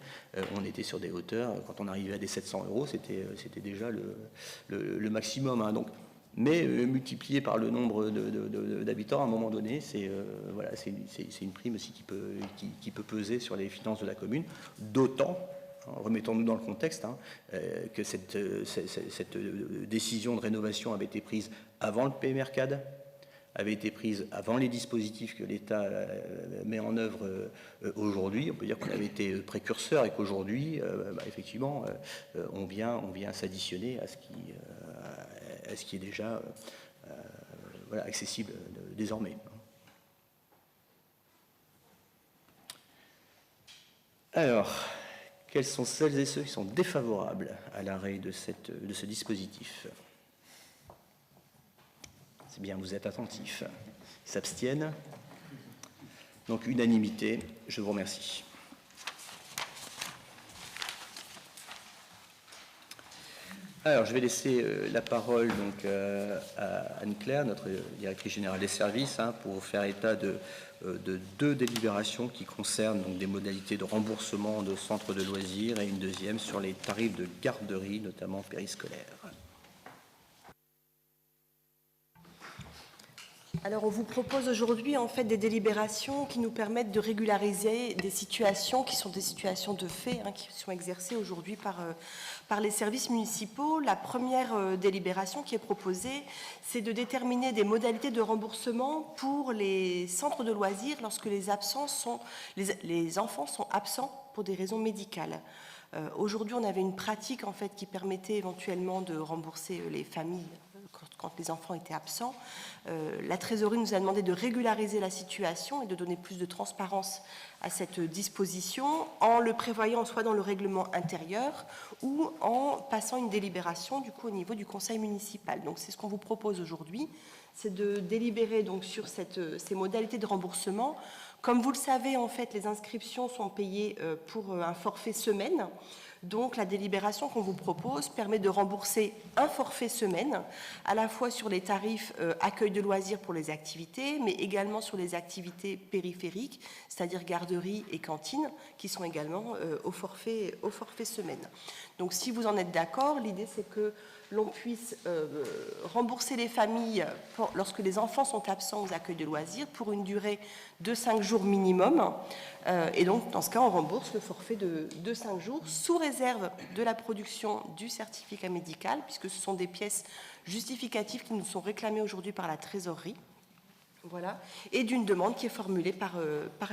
on était sur des hauteurs, quand on arrivait à des 700 euros, c'était déjà le maximum, hein, donc. Mais multiplié par le nombre d'habitants, à un moment donné, c'est voilà, une prime aussi qui peut peser sur les finances de la commune, d'autant, remettons-nous dans le contexte, hein, que cette décision de rénovation avait été prise avant le PMRCAD, avait été prise avant les dispositifs que l'État met en œuvre aujourd'hui. On peut dire qu'on avait été précurseur et qu'aujourd'hui, effectivement, on vient s'additionner à ce qui est déjà voilà, accessible désormais. Alors, quels sont celles et ceux qui sont défavorables à l'arrêt de ce dispositif ? C'est bien, vous êtes attentifs. Ils s'abstiennent. Donc, unanimité. Je vous remercie. Alors, je vais laisser la parole donc, à Anne-Claire, notre directrice générale des services, hein, pour faire état de 2 délibérations qui concernent donc, des modalités de remboursement de centres de loisirs et une deuxième sur les tarifs de garderie, notamment périscolaires. Alors, on vous propose aujourd'hui en fait des délibérations qui nous permettent de régulariser des situations qui sont des situations de fait, hein, qui sont exercées aujourd'hui par les services municipaux. La première délibération qui est proposée, c'est de déterminer des modalités de remboursement pour les centres de loisirs lorsque les enfants sont absents pour des raisons médicales. Aujourd'hui, on avait une pratique en fait qui permettait éventuellement de rembourser les familles quand les enfants étaient absents. La trésorerie nous a demandé de régulariser la situation et de donner plus de transparence à cette disposition en le prévoyant soit dans le règlement intérieur ou en passant une délibération du coup au niveau du conseil municipal. Donc c'est ce qu'on vous propose aujourd'hui, c'est de délibérer donc sur ces modalités de remboursement. Comme vous le savez, en fait, les inscriptions sont payées pour un forfait semaine. Donc la délibération qu'on vous propose permet de rembourser un forfait semaine, à la fois sur les tarifs accueil de loisirs pour les activités, mais également sur les activités périphériques, c'est-à-dire garderie et cantine, qui sont également au forfait semaine. Donc si vous en êtes d'accord, l'idée c'est que l'on puisse rembourser les familles lorsque les enfants sont absents aux accueils de loisirs pour une durée de 5 jours minimum. Et donc, dans ce cas, on rembourse le forfait de 5 jours sous réserve de la production du certificat médical, puisque ce sont des pièces justificatives qui nous sont réclamées aujourd'hui par la trésorerie. Voilà, et d'une demande qui est formulée par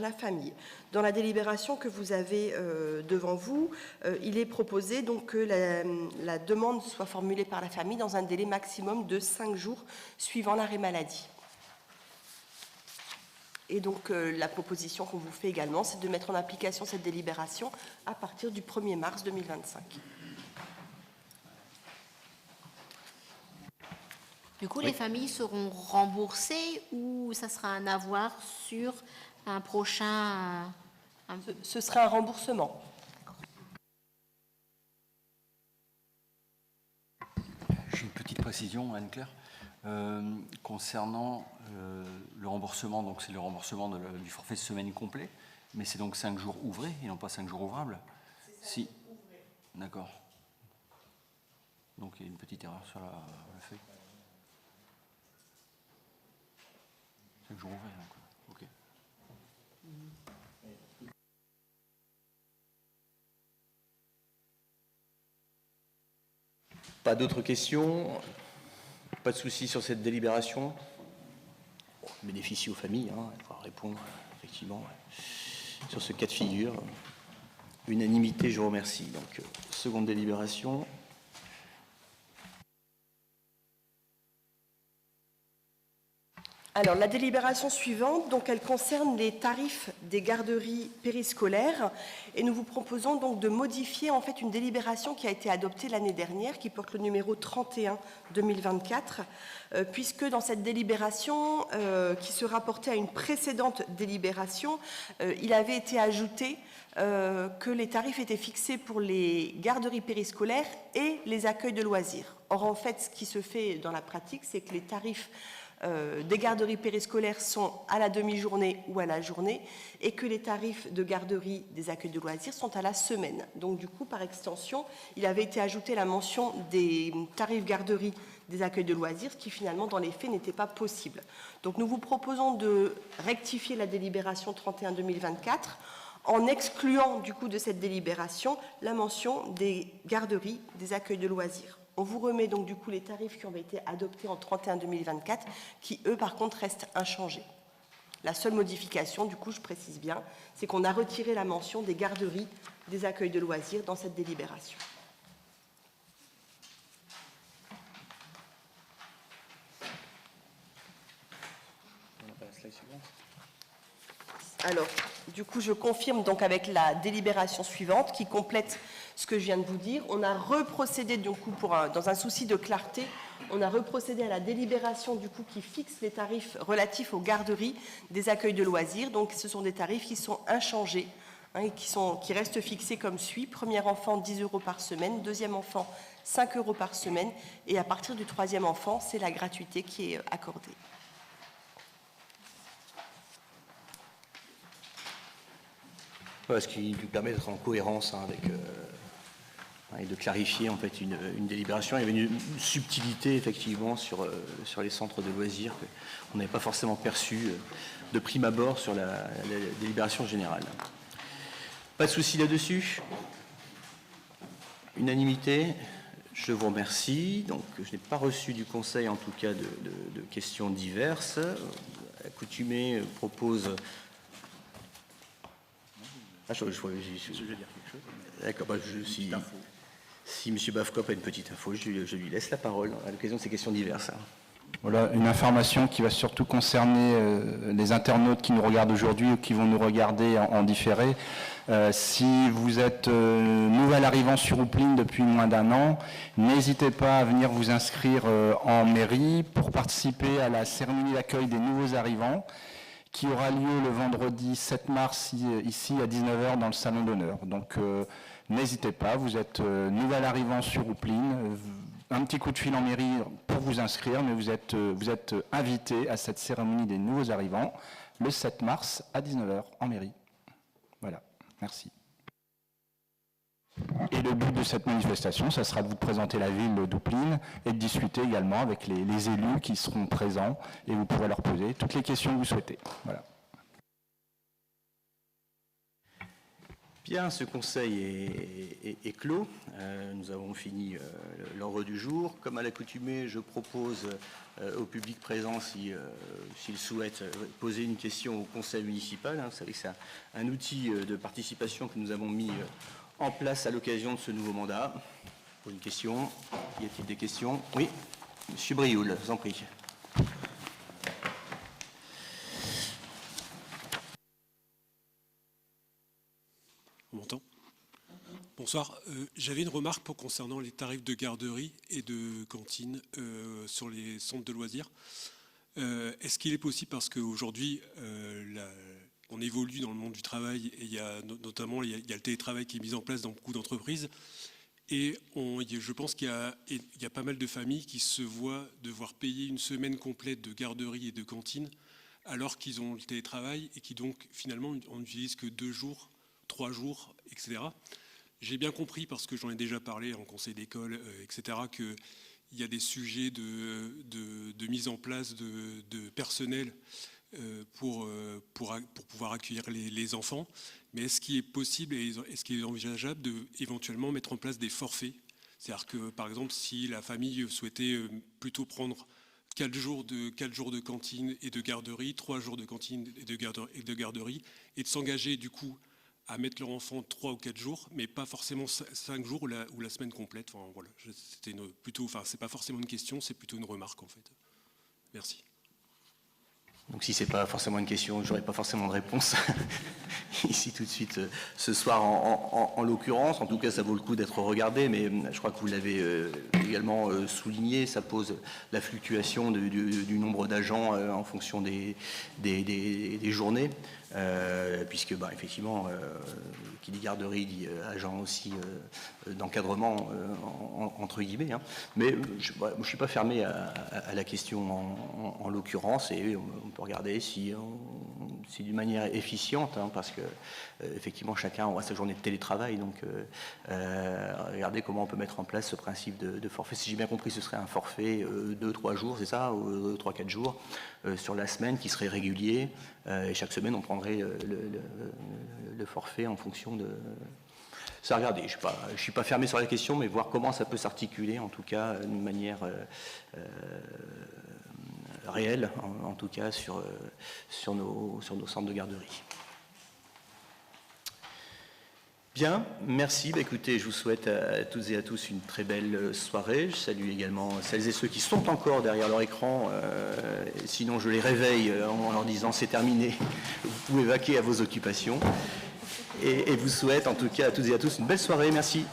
la famille. Dans la délibération que vous avez devant vous, il est proposé donc que la demande soit formulée par la famille dans un délai maximum de 5 jours suivant l'arrêt maladie. Et donc la proposition qu'on vous fait également, c'est de mettre en application cette délibération à partir du 1er mars 2025. Du coup, les familles seront remboursées ou ça sera un avoir sur un prochain... Ce sera un remboursement. J'ai une petite précision, Anne-Claire. Concernant le remboursement, donc c'est le remboursement du forfait semaine complet, mais c'est donc 5 jours ouvrés et non pas 5 jours ouvrables. Si. D'accord. Donc il y a une petite erreur sur la feuille. 5 jours ouvrés, donc. Ok. Pas d'autres questions? Pas de soucis sur cette délibération? Bon, bénéficie aux familles, hein, il faudra répondre effectivement sur ce cas de figure. Unanimité, je vous remercie. Donc, seconde délibération. Alors, la délibération suivante, donc, elle concerne les tarifs des garderies périscolaires et nous vous proposons donc de modifier en fait une délibération qui a été adoptée l'année dernière, qui porte le numéro 31/2024, puisque dans cette délibération qui se rapportait à une précédente délibération, il avait été ajouté que les tarifs étaient fixés pour les garderies périscolaires et les accueils de loisirs. Or, en fait, ce qui se fait dans la pratique, c'est que les tarifs des garderies périscolaires sont à la demi-journée ou à la journée et que les tarifs de garderie des accueils de loisirs sont à la semaine. Donc du coup, par extension, il avait été ajouté la mention des tarifs garderie des accueils de loisirs, ce qui finalement dans les faits n'était pas possible. Donc nous vous proposons de rectifier la délibération 31/2024 en excluant du coup de cette délibération la mention des garderies des accueils de loisirs. On vous remet donc du coup les tarifs qui ont été adoptés en 31/2024, qui eux par contre restent inchangés. La seule modification, du coup je précise bien, c'est qu'on a retiré la mention des garderies des accueils de loisirs dans cette délibération. Alors, du coup, je confirme donc avec la délibération suivante qui complète ce que je viens de vous dire. On a reprocédé, du coup, dans un souci de clarté, on a reprocédé à la délibération du coup qui fixe les tarifs relatifs aux garderies des accueils de loisirs. Donc, ce sont des tarifs qui sont inchangés, hein, et qui restent fixés comme suit. Premier enfant, 10 € par semaine. Deuxième enfant, 5 € par semaine. Et à partir du troisième enfant, c'est la gratuité qui est accordée. Ce qui nous permet d'être en cohérence avec, et de clarifier en fait une délibération. Il y avait une subtilité effectivement sur les centres de loisirs qu'on n'avait pas forcément perçu de prime abord sur la délibération générale. Pas de souci là-dessus? Unanimité? Je vous remercie. Donc, je n'ai pas reçu du Conseil en tout cas de questions diverses. L'accoutumée propose... je veux dire quelque chose. D'accord, si M. Bavkop a une petite info, je lui laisse la parole à l'occasion de ces questions diverses. Voilà, une information qui va surtout concerner les internautes qui nous regardent aujourd'hui ou qui vont nous regarder en différé. Si vous êtes nouvel arrivant sur Houpline depuis moins d'1 an, n'hésitez pas à venir vous inscrire en mairie pour participer à la cérémonie d'accueil des nouveaux arrivants, qui aura lieu le vendredi 7 mars ici à 19h dans le salon d'honneur. Donc n'hésitez pas, vous êtes nouvel arrivant sur Houpline, un petit coup de fil en mairie pour vous inscrire, mais vous êtes invité à cette cérémonie des nouveaux arrivants le 7 mars à 19h en mairie. Voilà, merci. Et le but de cette manifestation, ça sera de vous présenter la ville d'Houpline et de discuter également avec les élus qui seront présents et vous pourrez leur poser toutes les questions que vous souhaitez. Voilà. Bien, ce conseil est clos. Nous avons fini l'ordre du jour. Comme à l'accoutumée, je propose au public présent, s'il souhaite poser une question au conseil municipal. Vous savez que c'est un outil de participation que nous avons mis en place à l'occasion de ce nouveau mandat. Pour une question, y a-t-il des questions? Oui, M. Brioul, je vous en prie. On m'entend? Bonsoir. J'avais une remarque concernant les tarifs de garderie et de cantine sur les centres de loisirs. Est-ce qu'il est possible, parce qu'aujourd'hui, on évolue dans le monde du travail et il y a notamment le télétravail qui est mis en place dans beaucoup d'entreprises, et je pense qu'il y a pas mal de familles qui se voient devoir payer une semaine complète de garderie et de cantine alors qu'ils ont le télétravail et qui donc finalement on n'utilise que 2 jours, 3 jours, etc. J'ai bien compris, parce que j'en ai déjà parlé en conseil d'école, etc., qu'il y a des sujets de mise en place de personnel pour pouvoir accueillir les enfants. Mais est-ce qu'il est possible et est-ce qu'il est envisageable d'éventuellement mettre en place des forfaits, C'est-à-dire que, par exemple, si la famille souhaitait plutôt prendre 4 jours de cantine et de garderie, 3 jours de cantine et de garderie, et de s'engager du coup à mettre leur enfant 3 ou 4 jours, mais pas forcément 5 jours ou la semaine complète. Enfin, voilà, c'est pas forcément une question, c'est plutôt une remarque en fait. Merci. Donc si c'est pas forcément une question, j'aurais pas forcément de réponse ici tout de suite ce soir en l'occurrence. En tout cas, ça vaut le coup d'être regardé, mais je crois que vous l'avez également souligné, ça pose la fluctuation du nombre d'agents en fonction des journées, puisque effectivement, qui dit garderie dit agent aussi d'encadrement entre guillemets. Hein. Mais je ne suis pas fermé à la question en l'occurrence, et on peut regarder si d'une manière efficiente, hein, parce que effectivement chacun aura sa journée de télétravail, donc regardez comment on peut mettre en place ce principe de forfait. Si j'ai bien compris, ce serait un forfait 2-3 jours, c'est ça, ou 3-4 jours sur la semaine qui serait régulier, et chaque semaine on prendrait le forfait en fonction de... Ça, regardez, je ne suis pas fermé sur la question, mais voir comment ça peut s'articuler, en tout cas, d'une manière réelle, en tout cas, sur nos centres de garderie. Bien, merci. Écoutez, je vous souhaite à toutes et à tous une très belle soirée. Je salue également celles et ceux qui sont encore derrière leur écran. Sinon, je les réveille en leur disant « c'est terminé, vous pouvez vaquer à vos occupations ». Et vous souhaite en tout cas à toutes et à tous une belle soirée. Merci.